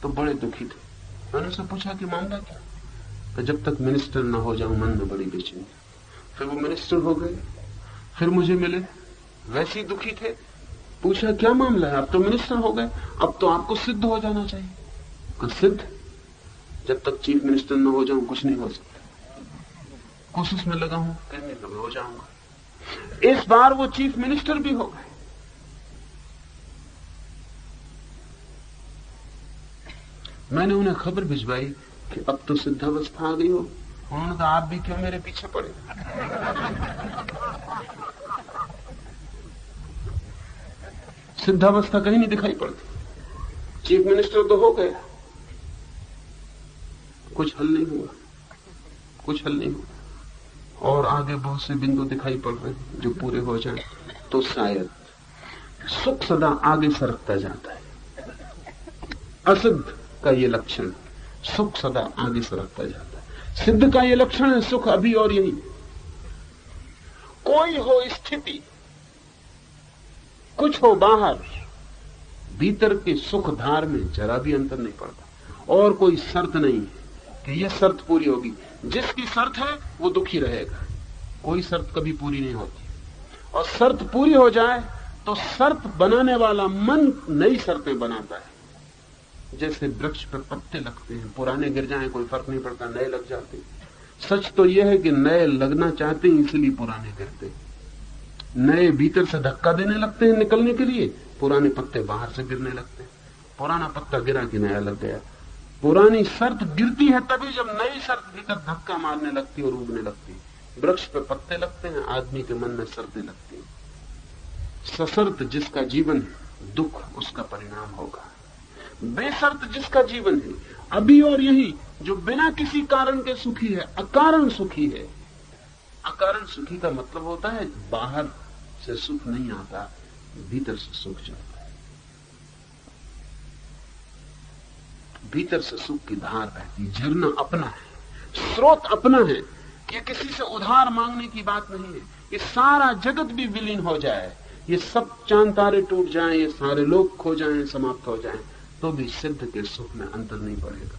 तो बड़े दुखी थे। मैंने उनसे पूछा कि मामला क्या? तो जब तक मिनिस्टर ना हो जाऊं मन में बड़ी बेचैनी। फिर वो मिनिस्टर हो गए, फिर मुझे मिले, वैसे ही दुखी थे। पूछा क्या मामला है? अब तो मिनिस्टर हो गए, अब तो आपको सिद्ध हो जाना चाहिए। सिद्ध? जब तक चीफ मिनिस्टर न हो जाऊं कुछ नहीं हो सकता। कोशिश में लगा हूं, करने में हो जाऊंगा। इस बार वो चीफ मिनिस्टर भी हो गए। मैंने उन्हें खबर भिजवाई कि अब तो सिद्धावस्था आ गई हो। उन्होंने कहा आप भी क्यों मेरे पीछे पड़े? सिद्धावस्था कहीं नहीं दिखाई पड़ती। चीफ मिनिस्टर तो हो गया, कुछ हल नहीं हुआ, कुछ हल नहीं हुआ, और आगे बहुत से बिंदु दिखाई पड़ रहे हैं जो पूरे हो जाए तो शायद सुख सदा आगे सरकता जाता है। असिद्ध का ये लक्षण, सुख सदा आगे सरकता जाता है। सिद्ध का ये लक्षण है सुख अभी और यहीं। कोई हो स्थिति, कुछ हो बाहर, भीतर के सुख धार में जरा भी अंतर नहीं पड़ता। और कोई शर्त नहीं है कि यह शर्त पूरी होगी। जिसकी शर्त है वो दुखी रहेगा। कोई शर्त कभी पूरी नहीं होती, और शर्त पूरी हो जाए तो शर्त बनाने वाला मन नई शर्तें बनाता है। जैसे वृक्ष पर पत्ते लगते हैं, पुराने गिर जाएं कोई फर्क नहीं पड़ता, नए लग जाते हैं। सच तो यह है कि नए लगना चाहते हैं इसलिए पुराने गिरते। नए भीतर से धक्का देने लगते हैं निकलने के लिए, पुराने पत्ते बाहर से गिरने लगते हैं। पुराना पत्ता गिरा कि नया लग गया। पुरानी शर्त गिरती है तभी जब नई शर्त भीतर धक्का मारने लगती और उगने लगती। वृक्ष पे पत्ते लगते हैं, आदमी के मन में शर्तें लगती हैं। सशर्त जिसका जीवन है दुख उसका परिणाम होगा। बेशर्त जिसका जीवन है अभी और यही, जो बिना किसी कारण के सुखी है, अकारण सुखी है। अकारण सुखी का मतलब होता है बाहर से सुख नहीं आता, भीतर से सुख जाता है। भीतर से सुख की धार बहती, झरना अपना है, स्रोत अपना है। ये किसी से उधार मांगने की बात नहीं है। ये सारा जगत भी विलीन हो जाए, ये सब चांद तारे टूट जाएं, ये सारे लोग खो जाएं, समाप्त हो जाएं, तो भी सिद्ध के सुख में अंतर नहीं पड़ेगा।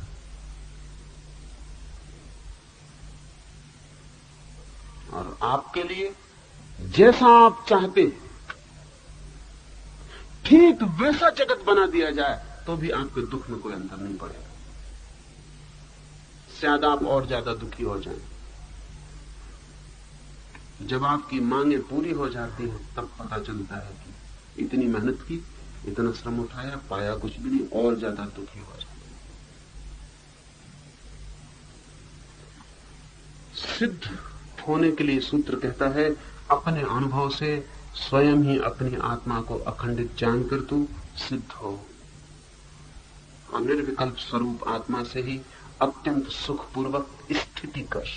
और आपके लिए जैसा आप चाहते हैं ठीक वैसा जगत बना दिया जाए तो भी आपके दुख में कोई अंतर नहीं पड़ेगा। शायद आप और ज्यादा दुखी हो जाएं। जब आपकी मांगें पूरी हो जाती हैं तब पता चलता है कि इतनी मेहनत की, इतना श्रम उठाया, पाया कुछ भी नहीं, और ज्यादा दुखी हो जाते। सिद्ध होने के लिए सूत्र कहता है अपने अनुभव से स्वयं ही अपनी आत्मा को अखंडित जानकर तू सिद्ध हो। और निर्विकल्प स्वरूप आत्मा से ही अत्यंत सुखपूर्वक स्थिति कर,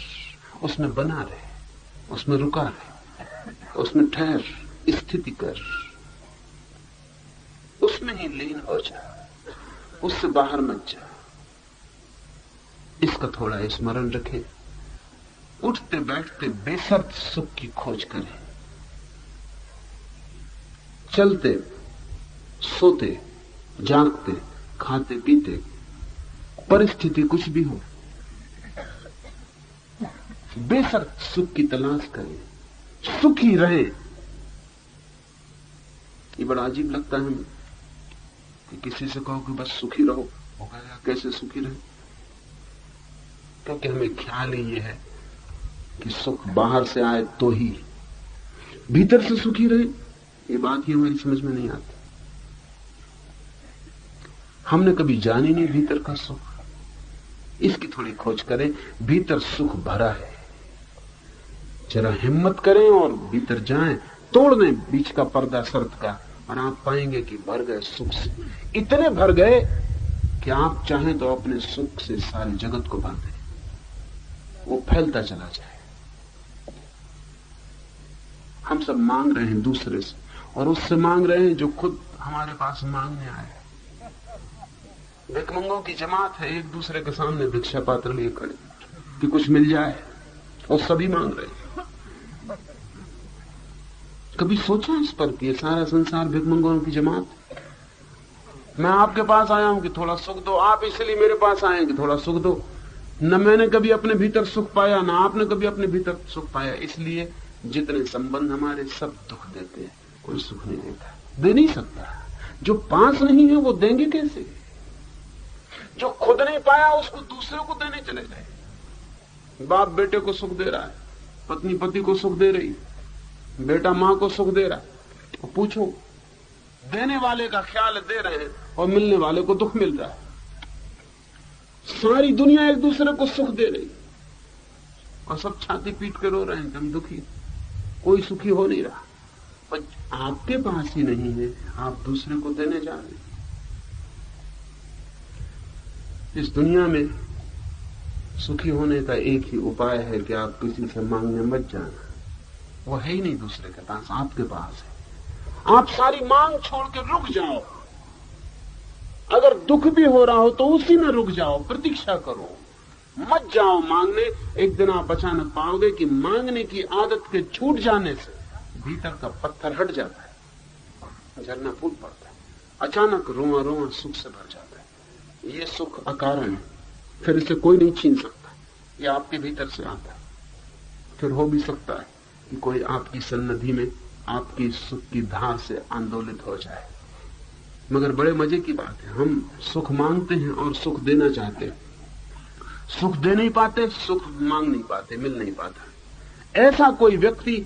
उसमें बना रहे, उसमें रुका रहे, उसमें ठहर, स्थिति कर, उसमें ही लीन हो जा, उससे बाहर मत जा। इसका थोड़ा स्मरण रखें। उठते बैठते बेशर्त सुख की खोज करें। चलते, सोते, जागते, खाते पीते, परिस्थिति कुछ भी हो, बेशर्त सुख की तलाश करें, सुखी रहे। ये बड़ा अजीब लगता है हमें कि किसी से कहो कि बस सुखी रहो, वो कहेगा कैसे सुखी रहे? क्योंकि हमें ख्याल ही ये है कि सुख बाहर से आए तो ही, भीतर से सुखी रहे, ये बात ही हमारी समझ में नहीं आती। हमने कभी जानी नहीं भीतर का सुख, इसकी थोड़ी खोज करें। भीतर सुख भरा है, जरा हिम्मत करें और भीतर जाएं, तोड़ दें बीच का पर्दा शर्त का, और आप पाएंगे कि भर गए सुख से, इतने भर गए कि आप चाहें तो अपने सुख से सारे जगत को भर दें, वो फैलता चला जाए। हम सब मांग रहे हैं दूसरे से, और उससे मांग रहे हैं जो खुद हमारे पास मांगने आए। भिखमंगों की जमात है, एक दूसरे के सामने भिक्षा पात्र लिए खड़े कि कुछ मिल जाए, और सभी मांग रहे हैं। कभी सोचा इस पर कि ये सारा संसार भिखमंगों की जमात? मैं आपके पास आया हूं कि थोड़ा सुख दो, आप इसलिए मेरे पास आए कि थोड़ा सुख दो। न मैंने कभी अपने भीतर सुख पाया, ना आपने कभी अपने भीतर सुख पाया। इसलिए जितने संबंध हमारे सब दुख देते हैं, कोई सुख नहीं देता, दे नहीं सकता। जो पास नहीं है वो देंगे कैसे? जो खुद नहीं पाया उसको दूसरे को देने चले जाए। बाप बेटे को सुख दे रहा है, पत्नी पति को सुख दे रही, बेटा मां को सुख दे रहा है, और पूछो देने वाले का ख्याल दे रहे हैं और मिलने वाले को दुख मिल रहा है। सारी दुनिया एक दूसरे को सुख दे रही और सब छाती पीट के रो रहे हैं, हम दुखी, कोई सुखी हो नहीं रहा। पर आपके पास ही नहीं है, आप दूसरे को देने जा रहे हैं। इस दुनिया में सुखी होने का एक ही उपाय है कि आप किसी से मांगने मत जाना, वो है ही नहीं दूसरे के पास, आपके पास है। आप सारी मांग छोड़ के रुक जाओ। अगर दुख भी हो रहा हो तो उसी में रुक जाओ, प्रतीक्षा करो, मत जाओ मांगने। एक दिन आप अचानक पाओगे कि मांगने की आदत के छूट जाने से भीतर का पत्थर हट जाता है, झरना फूट पड़ता है, अचानक रोआ रोआ सुख से भर जाता है। ये सुख अकारण है, फिर इसे कोई नहीं छीन सकता, ये आपके भीतर से आता है। फिर हो भी सकता है कि कोई आपकी सन्निधि में आपकी सुख की धार से आंदोलित हो जाए। मगर बड़े मजे की बात है, हम सुख मांगते हैं और सुख देना चाहते हैं, सुख दे नहीं पाते, सुख मांग नहीं पाते, मिल नहीं पाता। ऐसा कोई व्यक्ति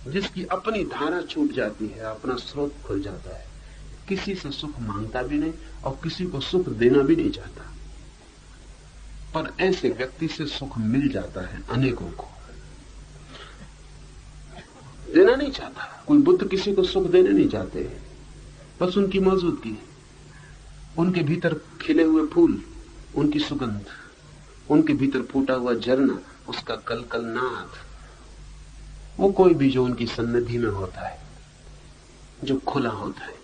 जिसकी अपनी धारा छूट जाती है, अपना स्रोत खुल जाता है, किसी से सुख मांगता भी नहीं और किसी को सुख देना भी नहीं चाहता। पर ऐसे व्यक्ति से सुख मिल जाता है अनेकों को, देना नहीं चाहता। कोई बुद्ध किसी को सुख देने नहीं चाहते, बस उनकी मौजूदगी, उनके भीतर खिले हुए फूल, उनकी सुगंध, उनके भीतर फूटा हुआ झरना, उसका कलकल नाद, वो कोई भी जो उनकी सन्निधि में होता है, जो खुला होता है,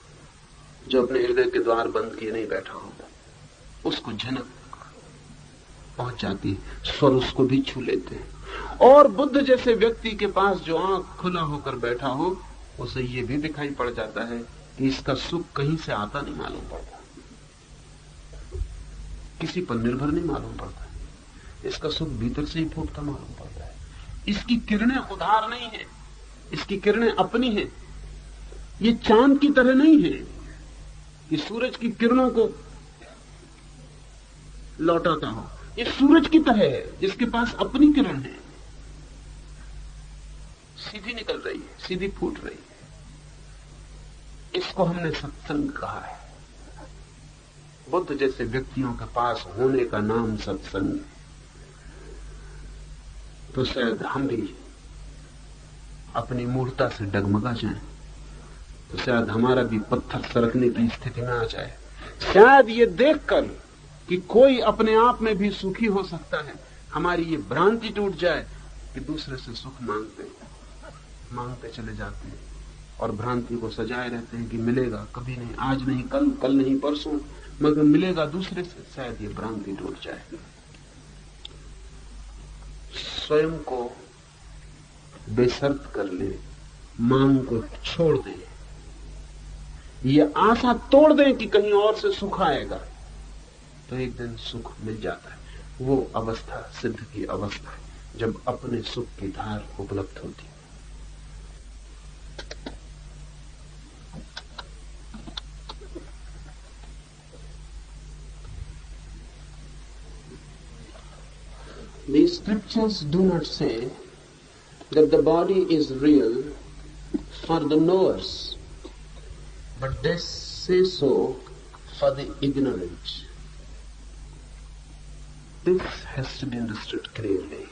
जो अपने हृदय के द्वार बंद किए नहीं बैठा होता, उसको झनक पहुंच जाती है, स्वर उसको भी छू लेते हैं। और बुद्ध जैसे व्यक्ति के पास जो आंख खुला होकर बैठा हो, उसे ये भी दिखाई पड़ जाता है कि इसका सुख कहीं से आता नहीं मालूम पड़ता, किसी पर निर्भर नहीं मालूम पड़ता, इसका सुख भीतर से ही फूटता मालूम पड़ता है। इसकी किरणें उधार नहीं है, इसकी किरणें अपनी हैं। ये चांद की तरह नहीं है कि सूरज की किरणों को लौटाता हो, ये सूरज की तरह है जिसके पास अपनी किरण है, सीधी निकल रही है, सीधी फूट रही है। इसको हमने सत्संग कहा है। बुद्ध जैसे व्यक्तियों के पास होने का नाम सत्संग है। तो शायद हम भी अपनी मूर्खता से डगमगा जाएं, तो शायद हमारा भी पत्थर सरकने की स्थिति में आ जाए। शायद ये देखकर कि कोई अपने आप में भी सुखी हो सकता है, हमारी ये भ्रांति टूट जाए कि दूसरे से सुख मांगते चले जाते हैं और भ्रांति को सजाए रहते हैं कि मिलेगा, कभी नहीं, आज नहीं कल, कल नहीं परसों, मगर मिलेगा दूसरे से, शायद ये भ्रांति टूट जाए। स्वयं को बेशर्त कर ले, मांग को छोड़ दें, ये आशा तोड़ दें कि कहीं और से सुख आएगा, तो एक दिन सुख मिल जाता है। वो अवस्था सिद्ध की अवस्था है जब अपने सुख की धार उपलब्ध होती है। These scriptures do not say that the body is real for the knowers, but they say so for the ignorant. This has to be understood clearly.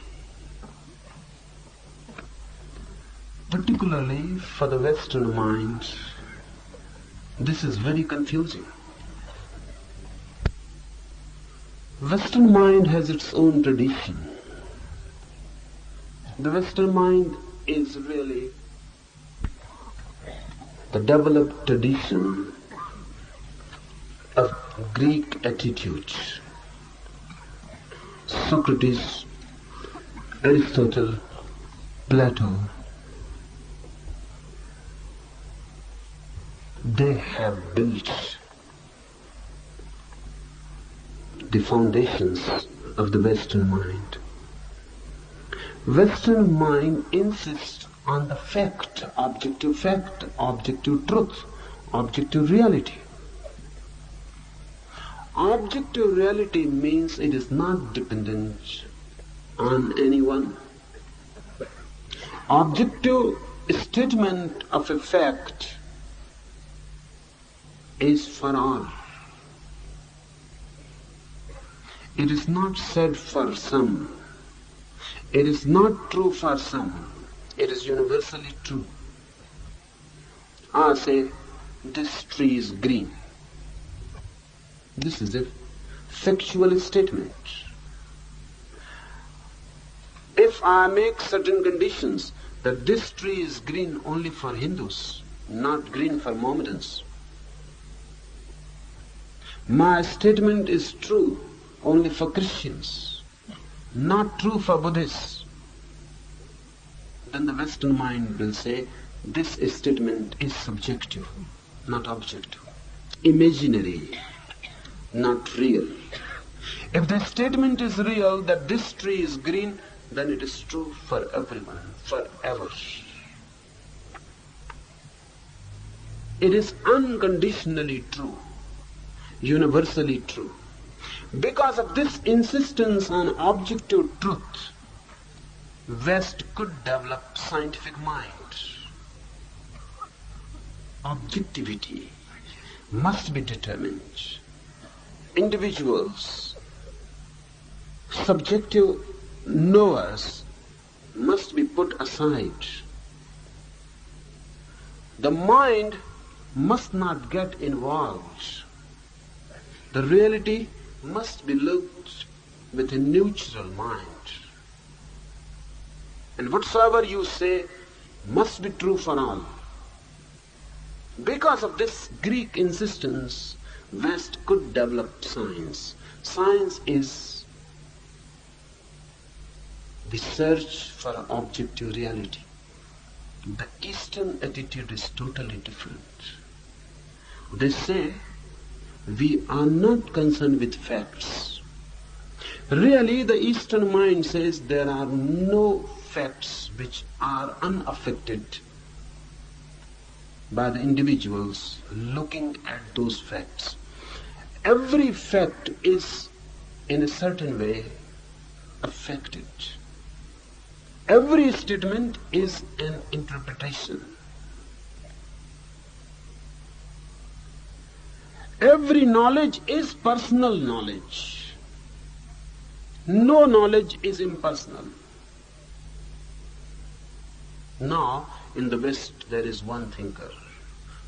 Particularly for the Western mind, this is very confusing. Western mind has its own tradition. The Western mind is really the developed tradition of Greek attitudes. Socrates, Aristotle, Plato, they have built the foundations of the Western mind. Western mind insists on the fact, objective truth, objective reality. Objective reality means it is not dependent on anyone. Objective statement of a fact is for all. It is not said for some. It is not true for some. It is universally true. I say, this tree is green. This is a factual statement. If I make certain conditions that this tree is green only for Hindus, not green for Mohammedans, my statement is true only for Christians, not true for Buddhists, then the Western mind will say this statement is subjective, not objective, imaginary, not real. If the statement is real that this tree is green, then it is true for everyone, forever. It is unconditionally true, universally true. Because of this insistence on objective truth, West could develop scientific mind. Objectivity must be determined. Individuals, subjective knowers must be put aside. The mind must not get involved. The reality must be looked with a neutral mind. And whatsoever you say must be true for all. Because of this Greek insistence, West could develop science. Science is the search for objective reality. The Eastern attitude is totally different. They say, we are not concerned with facts. Really, the Eastern mind says there are no facts which are unaffected by the individuals looking at those facts. Every fact is, in a certain way, affected. Every statement is an interpretation. Every knowledge is personal knowledge. No knowledge is impersonal. Now, in the West, there is one thinker,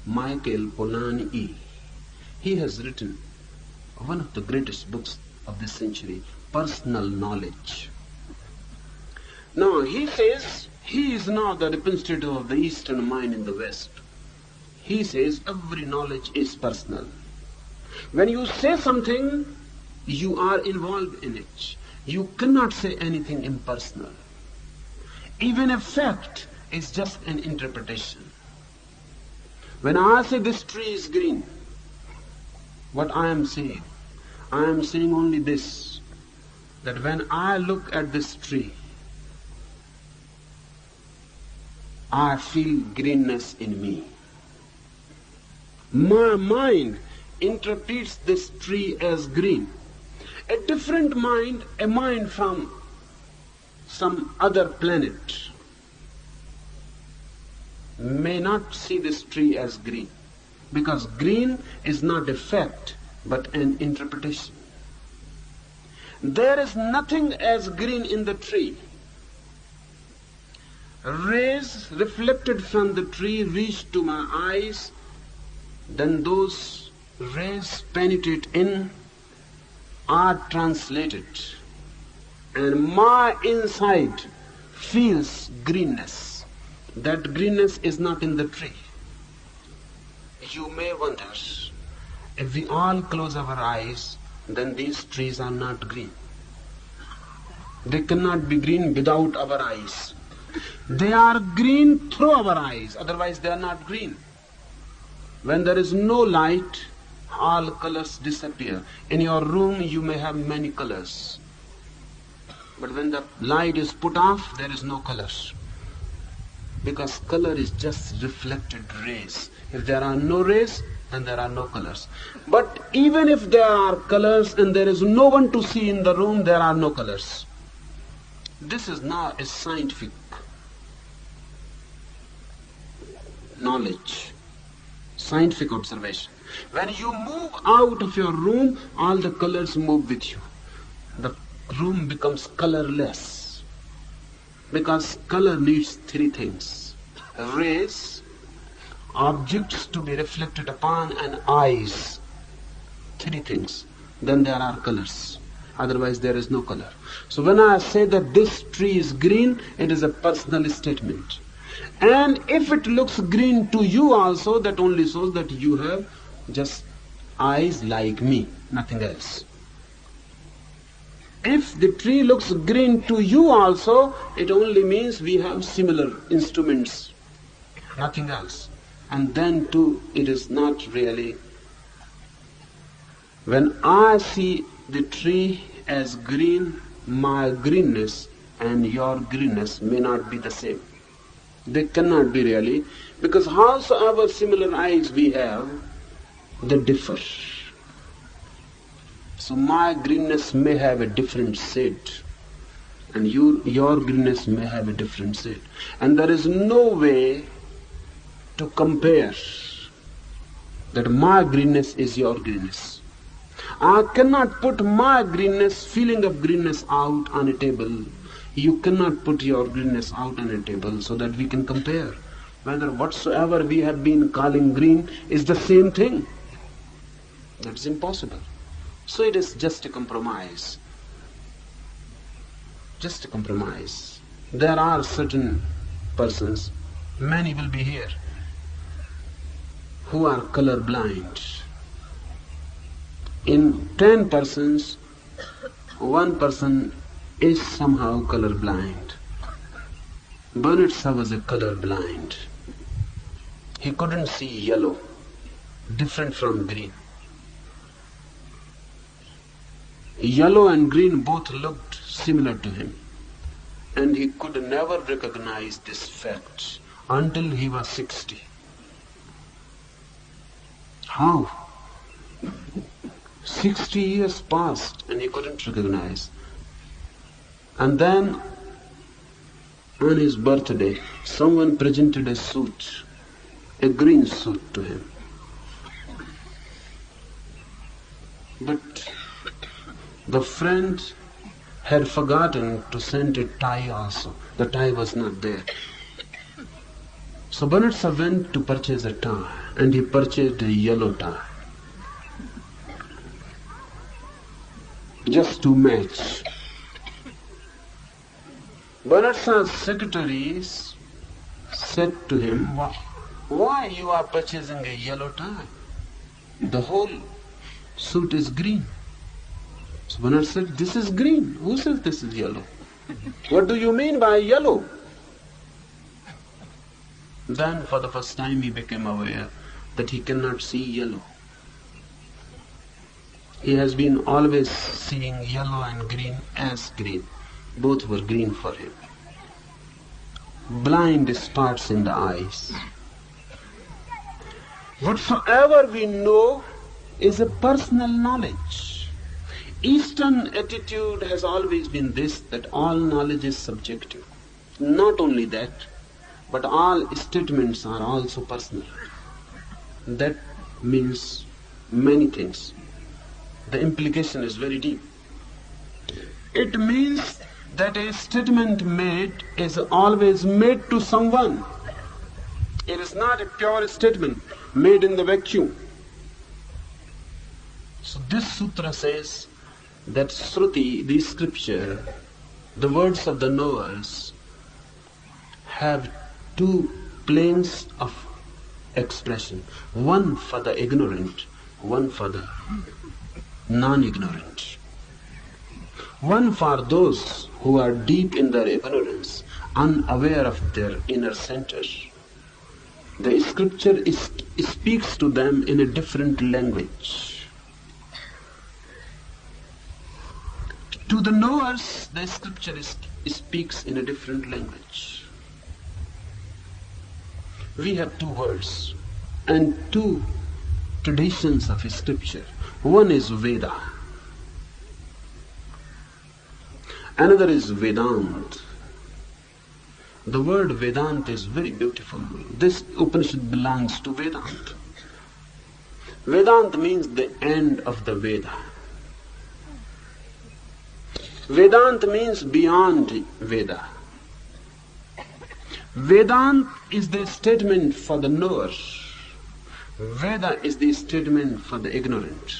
Michael Polanyi. He has written one of the greatest books of this century, Personal Knowledge. Now he says he is not the representative of the Eastern mind in the West. He says every knowledge is personal. When you say something, you are involved in it. You cannot say anything impersonal. Even a fact is just an interpretation. When I say this tree is green, what I am saying only this, that when I look at this tree, I feel greenness in me. My mind interprets this tree as green. A different mind, a mind from some other planet, may not see this tree as green, because green is not a fact but an interpretation. There is nothing as green in the tree. Rays reflected from the tree reach to my eyes, then those rays penetrate in, are translated, and my inside feels greenness. That greenness is not in the tree. You may wonder, if we all close our eyes, then these trees are not green. They cannot be green without our eyes. They are green through our eyes, otherwise they are not green. When there is no light, all colors disappear. In your room you may have many colors, but when the light is put off, there is no colors, because color is just reflected rays. If there are no rays, then there are no colors. But even if there are colors and there is no one to see in the room, there are no colors. This is now a scientific knowledge, scientific observation. When you move out of your room, all the colors move with you. The room becomes colorless, because color needs three things: rays, objects to be reflected upon, and eyes. Three things. Then there are colors. Otherwise there is no color. So when I say that this tree is green, it is a personal statement. And if it looks green to you also, that only shows that you have just eyes like me, nothing else. If the tree looks green to you also, it only means we have similar instruments, nothing else. And then too, it is not really. When I see the tree as green, my greenness and your greenness may not be the same. They cannot be really, because howsoever similar eyes we have, they differ. So my greenness may have a different shade, and your greenness may have a different shade. And there is no way to compare that my greenness is your greenness. I cannot put my greenness, feeling of greenness out on a table. You cannot put your greenness out on a table so that we can compare whether whatsoever we have been calling green is the same thing. That's impossible. So it is just a compromise. Just a compromise. There are certain persons, many will be here, who are color blind. In 10 persons, 1 person is somehow color blind. Bernard Shaw was a color blind. He couldn't see yellow, different from green. Yellow and green both looked similar to him, and he could never recognize this fact until he was 60. How? 60 years passed and he couldn't recognize. And then on his birthday, someone presented a suit, a green suit to him. But the friend had forgotten to send a tie also. The tie was not there. So Bernard Shaw went to purchase a tie, and he purchased a yellow tie. just to match. Bernard Shaw's secretaries said to him, why you are purchasing a yellow tie? The whole suit is green. So Bernard said, this is green. Who says this is yellow? What do you mean by yellow? Then for the first time he became aware that he cannot see yellow. He has been always seeing yellow and green as green. Both were green for him. Blind spots in the eyes. Whatsoever we know is a personal knowledge. Eastern attitude has always been this, that all knowledge is subjective. Not only that, but all statements are also personal. That means many things. The implication is very deep. It means that a statement made is always made to someone. It is not a pure statement made in the vacuum. So this sutra says that Shruti, the scripture, the words of the knowers, have two planes of expression. One for the ignorant, one for the non-ignorant. One for those who are deep in their ignorance, unaware of their inner center. The scripture speaks to them in a different language. To the knowers, the scripture speaks in a different language. We have two words and two traditions of scripture. One is Veda. Another is Vedant. The word Vedant is very beautiful. This Upanishad belongs to Vedant. Vedant means the end of the Veda. Vedant means beyond Veda. Vedant is the statement for the knower. Veda is the statement for the ignorant.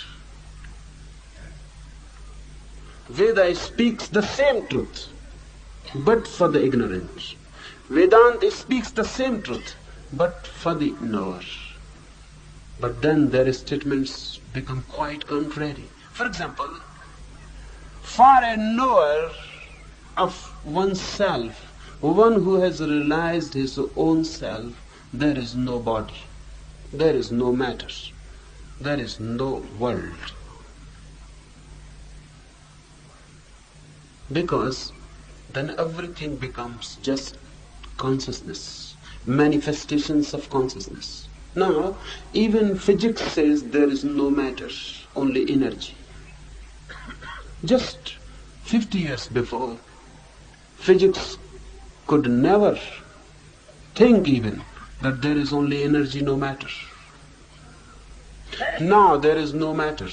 Veda speaks the same truth, but for the ignorant. Vedanta speaks the same truth, but for the knower. But then their statements become quite contrary. For example, for a knower of oneself, one who has realized his own self, there is no body, there is no matter, there is no world. Because then everything becomes just consciousness, manifestations of consciousness. Now, even physics says there is no matter, only energy. Just 50 years before, physics could never think even that there is only energy, no matter. Now there is no matter.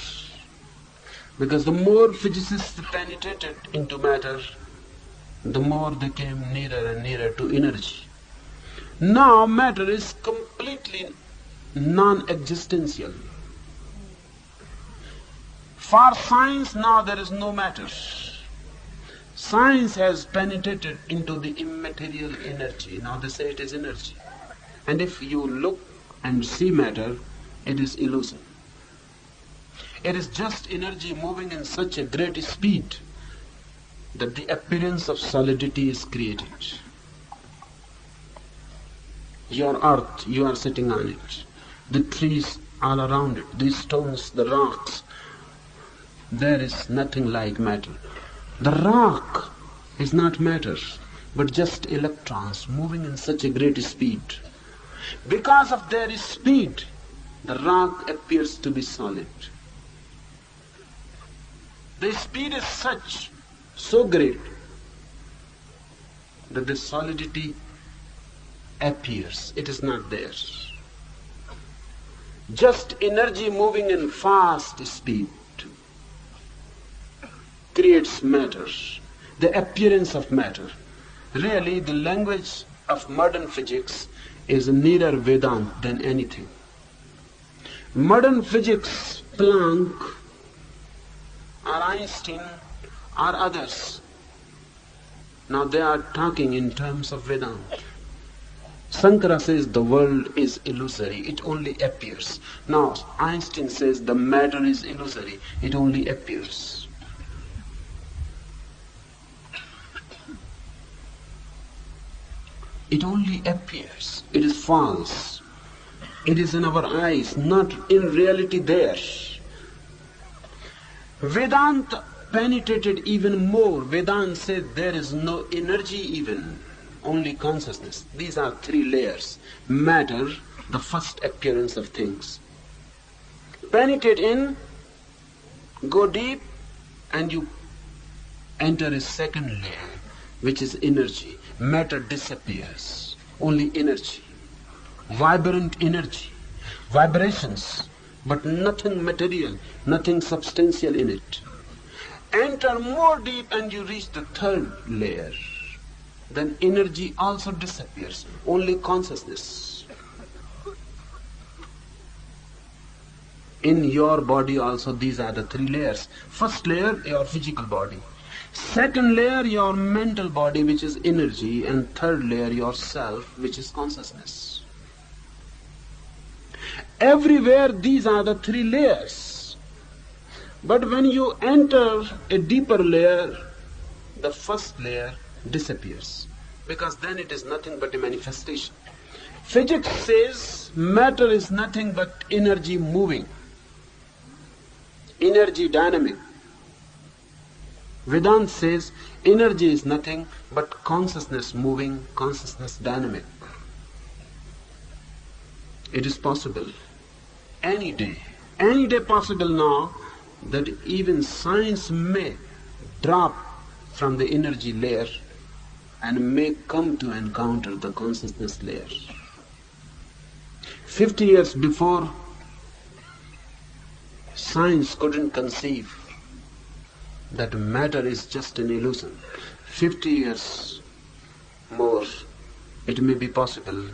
Because the more physicists penetrated into matter, the more they came nearer and nearer to energy. Now matter is completely non-existential. For science, now there is no matter. Science has penetrated into the immaterial energy. Now they say it is energy. And if you look and see matter, it is illusion. It is just energy moving in such a great speed that the appearance of solidity is created. Your earth, you are sitting on it. The trees all around it, these stones, the rocks. There is nothing like matter. The rock is not matter, but just electrons moving in such a great speed. Because of their speed, the rock appears to be solid. The speed is so great, that the solidity appears. It is not there. Just energy moving in fast speed creates matter, the appearance of matter. Really, the language of modern physics is nearer Vedanta than anything. Modern physics, Planck, or Einstein or others. Now they are talking in terms of Vedanta. Sankara says the world is illusory, it only appears. Now Einstein says the matter is illusory, it only appears. It only appears. It is false. It is in our eyes, not in reality there. Vedanta penetrated even more. Vedanta said there is no energy even, only consciousness. These are three layers. Matter, the first appearance of things. Penetrate in, go deep, and you enter a second layer, which is energy. Matter disappears, only energy. Vibrant energy, vibrations, but nothing material, nothing substantial in it. Enter more deep and you reach the third layer. Then energy also disappears, only consciousness. In your body also these are the three layers. First layer, your physical body. Second layer, your mental body, which is energy. And third layer, your self, which is consciousness. Everywhere these are the three layers. But when you enter a deeper layer, the first layer disappears, because then it is nothing but a manifestation. Physics says matter is nothing but energy moving, energy dynamic. Vedanta says energy is nothing but consciousness moving, consciousness dynamic. It is possible any day possible now, that even science may drop from the energy layer and may come to encounter the consciousness layer. 50 years before, science couldn't conceive that matter is just an illusion. 50 years more, it may be possible,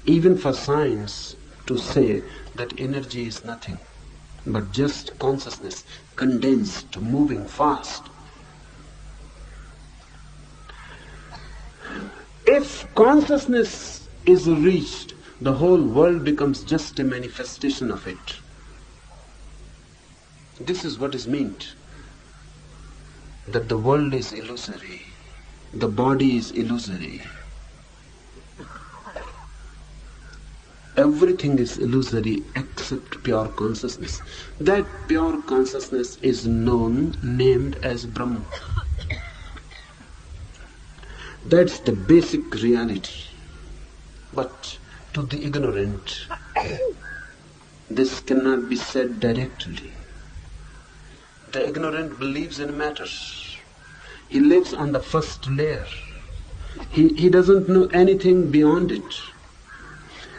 even for science, to say that energy is nothing but just consciousness, condensed, moving fast. If consciousness is reached, the whole world becomes just a manifestation of it. This is what is meant, that the world is illusory, the body is illusory. Everything is illusory except pure consciousness. That pure consciousness is named as Brahman. That's the basic reality. But to the ignorant, this cannot be said directly. The ignorant believes in matter. He lives on the first layer. He doesn't know anything beyond it.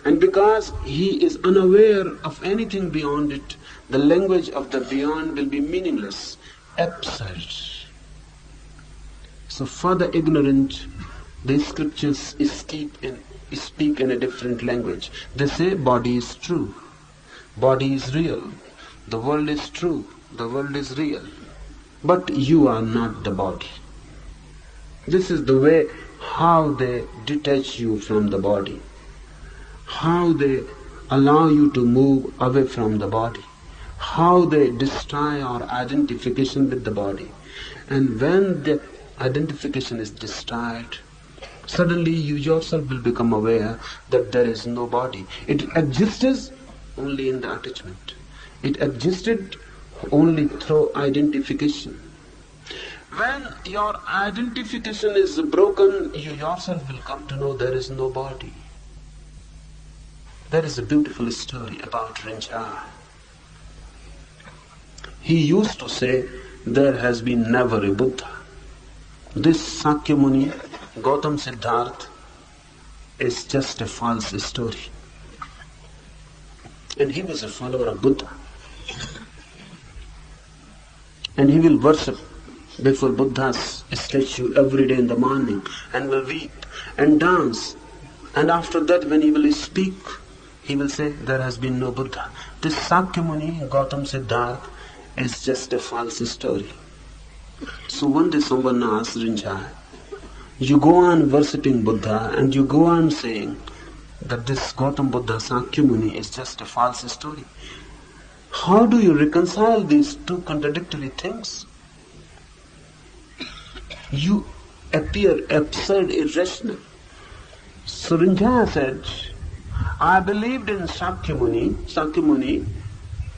And because he is unaware of anything beyond it, the language of the beyond will be meaningless, absurd. So for the ignorant, the scriptures speak in a different language. They say body is true, body is real, the world is true, the world is real, but you are not the body. This is the way how they detach you from the body, how they allow you to move away from the body, how they destroy our identification with the body. And when the identification is destroyed, suddenly you yourself will become aware that there is no body. It exists only in the attachment. It existed only through identification. When your identification is broken, you yourself will come to know there is no body. There is a beautiful story about Rinjha. He used to say, there has been never a Buddha. This Sakyamuni, Gautam Siddhartha, is just a false story. And he was a follower of Buddha. And he will worship before Buddha's statue every day in the morning, and will weep and dance. And after that, when he will speak, he will say, there has been no Buddha. This Sakyamuni, Gautam Siddhartha, is just a false story. So one day someone asked Rinzai, you go on worshipping Buddha and you go on saying that this Gautam Buddha Sakya Muni is just a false story. How do you reconcile these two contradictory things? You appear absurd, irrational. So Rinzai said, I believed in Sakya Muni,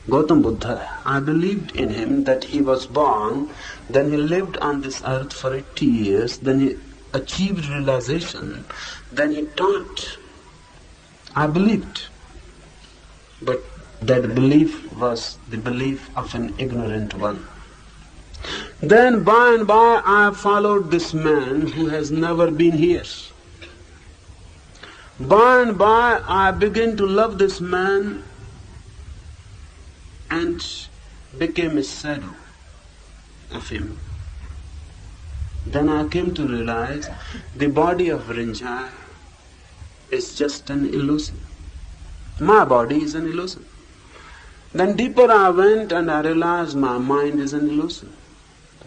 Gautam Buddha. I believed in him that he was born, then he lived on this earth for 80 years, then he achieved realization, then he taught. I believed. But that belief was the belief of an ignorant one. Then by and by I followed this man who has never been here. By and by I began to love this man and became a shadow of him. Then I came to realize the body of Rinzai is just an illusion. My body is an illusion. Then deeper I went and I realized my mind is an illusion.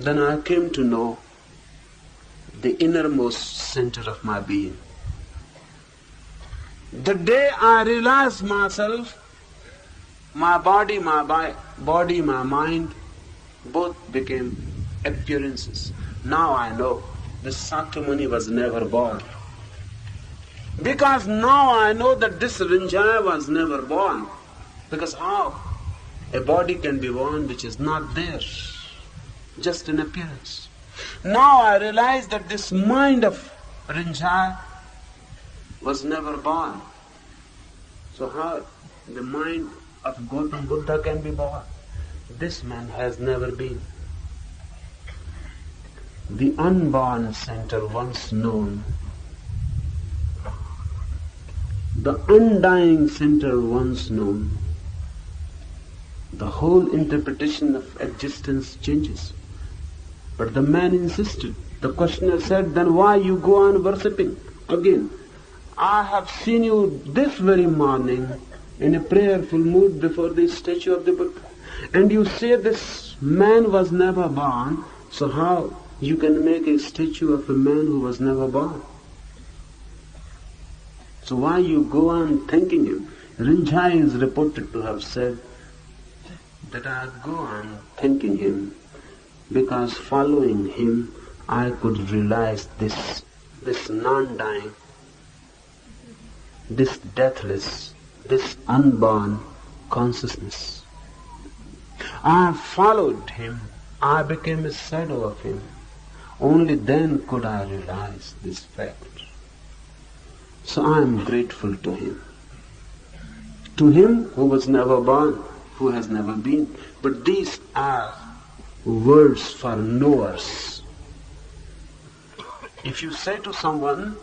Then I came to know the innermost center of my being. The day I realized myself, my body, my mind, both became appearances. Now I know this Sakya Muni was never born. Because now I know that this Rinzai was never born. Because how? A body can be born which is not there, just an appearance. Now I realize that this mind of Rinzai was never born. So how the mind of Gautam Buddha can be born? This man has never been. The unborn center once known, the undying center once known, the whole interpretation of existence changes. But the man insisted. The questioner said, then why you go on worshipping? Again, I have seen you this very morning in a prayerful mood before the statue of the Buddha. And you say this man was never born, so how you can make a statue of a man who was never born? So why you go on thanking him? Rinzai is reported to have said that I go on thanking him because following him I could realize this non-dying, this deathless, this unborn consciousness. I followed him, I became a shadow of him. Only then could I realize this fact. So I am grateful to him. To him who was never born, who has never been. But these are words for knowers. If you say to someone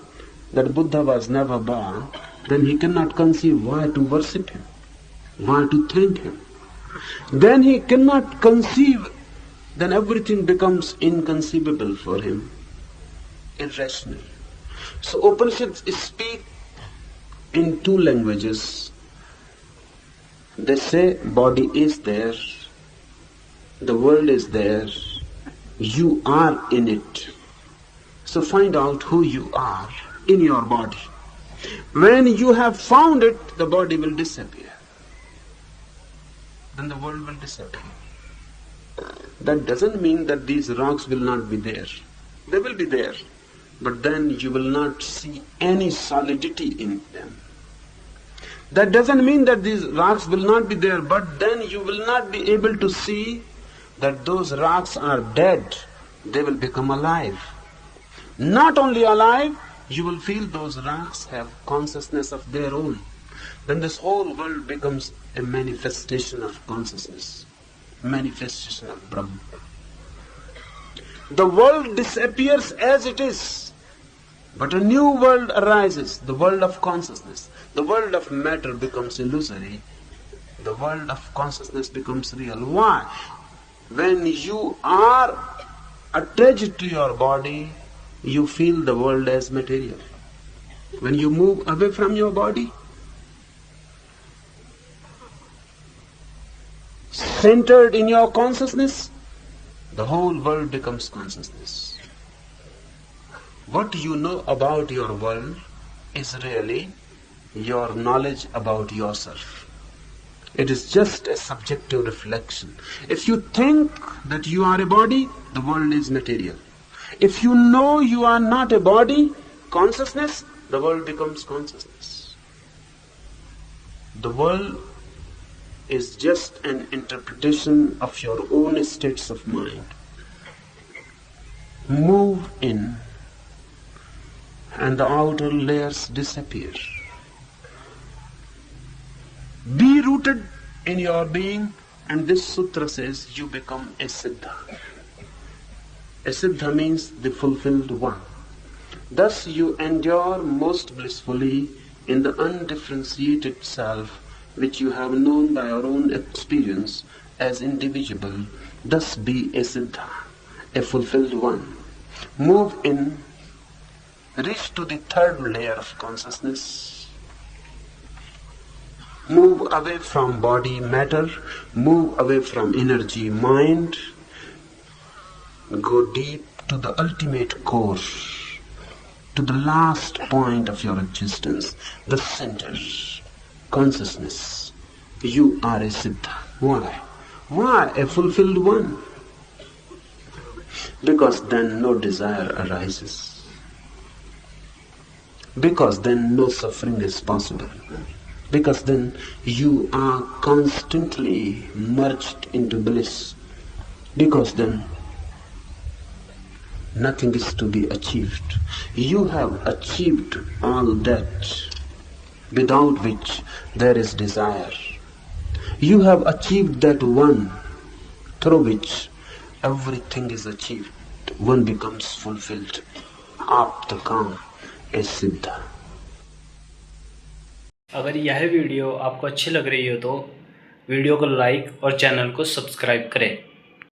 that Buddha was never born, then he cannot conceive why to worship him, why to thank him. Then he cannot conceive, then everything becomes inconceivable for him, irrational. So Upanishads speak in two languages. They say body is there, the world is there, you are in it. So find out who you are in your body. When you have found it, the body will disappear. Then the world will disappear. That doesn't mean that these rocks will not be there. They will be there. But then you will not see any solidity in them. That doesn't mean that these rocks will not be there, but then you will not be able to see that those rocks are dead. They will become alive. Not only alive, you will feel those rocks have consciousness of their own. Then this whole world becomes a manifestation of consciousness, manifestation of Brahma. The world disappears as it is, but a new world arises, the world of consciousness. The world of matter becomes illusory. The world of consciousness becomes real. Why? When you are attached to your body, you feel the world as material. When you move away from your body, centered in your consciousness, the whole world becomes consciousness. What you know about your world is really your knowledge about yourself. It is just a subjective reflection. If you think that you are a body, the world is material. If you know you are not a body, consciousness, the world becomes consciousness. The world is just an interpretation of your own states of mind. Move in, and the outer layers disappear. Be rooted in your being, and this sutra says you become a siddha. A siddha means the fulfilled one. Thus you endure most blissfully in the undifferentiated self which you have known by your own experience as indivisible. Thus be a siddha, a fulfilled one. Move in, reach to the third layer of consciousness. Move away from body matter, move away from energy mind, go deep to the ultimate core, to the last point of your existence, the center, consciousness. You are a siddha. Why? Why a fulfilled one? Because then no desire arises. Because then no suffering is possible. Because then you are constantly merged into bliss. Because then nothing is to be achieved. You have achieved all that without which there is desire. You have achieved that one through which everything is achieved. One becomes fulfilled. Apta काम ए सिद्धा। अगर यह video आपको अच्छी लग रही हो तो वीडियो को लाइक और चैनल को सब्सक्राइब करें।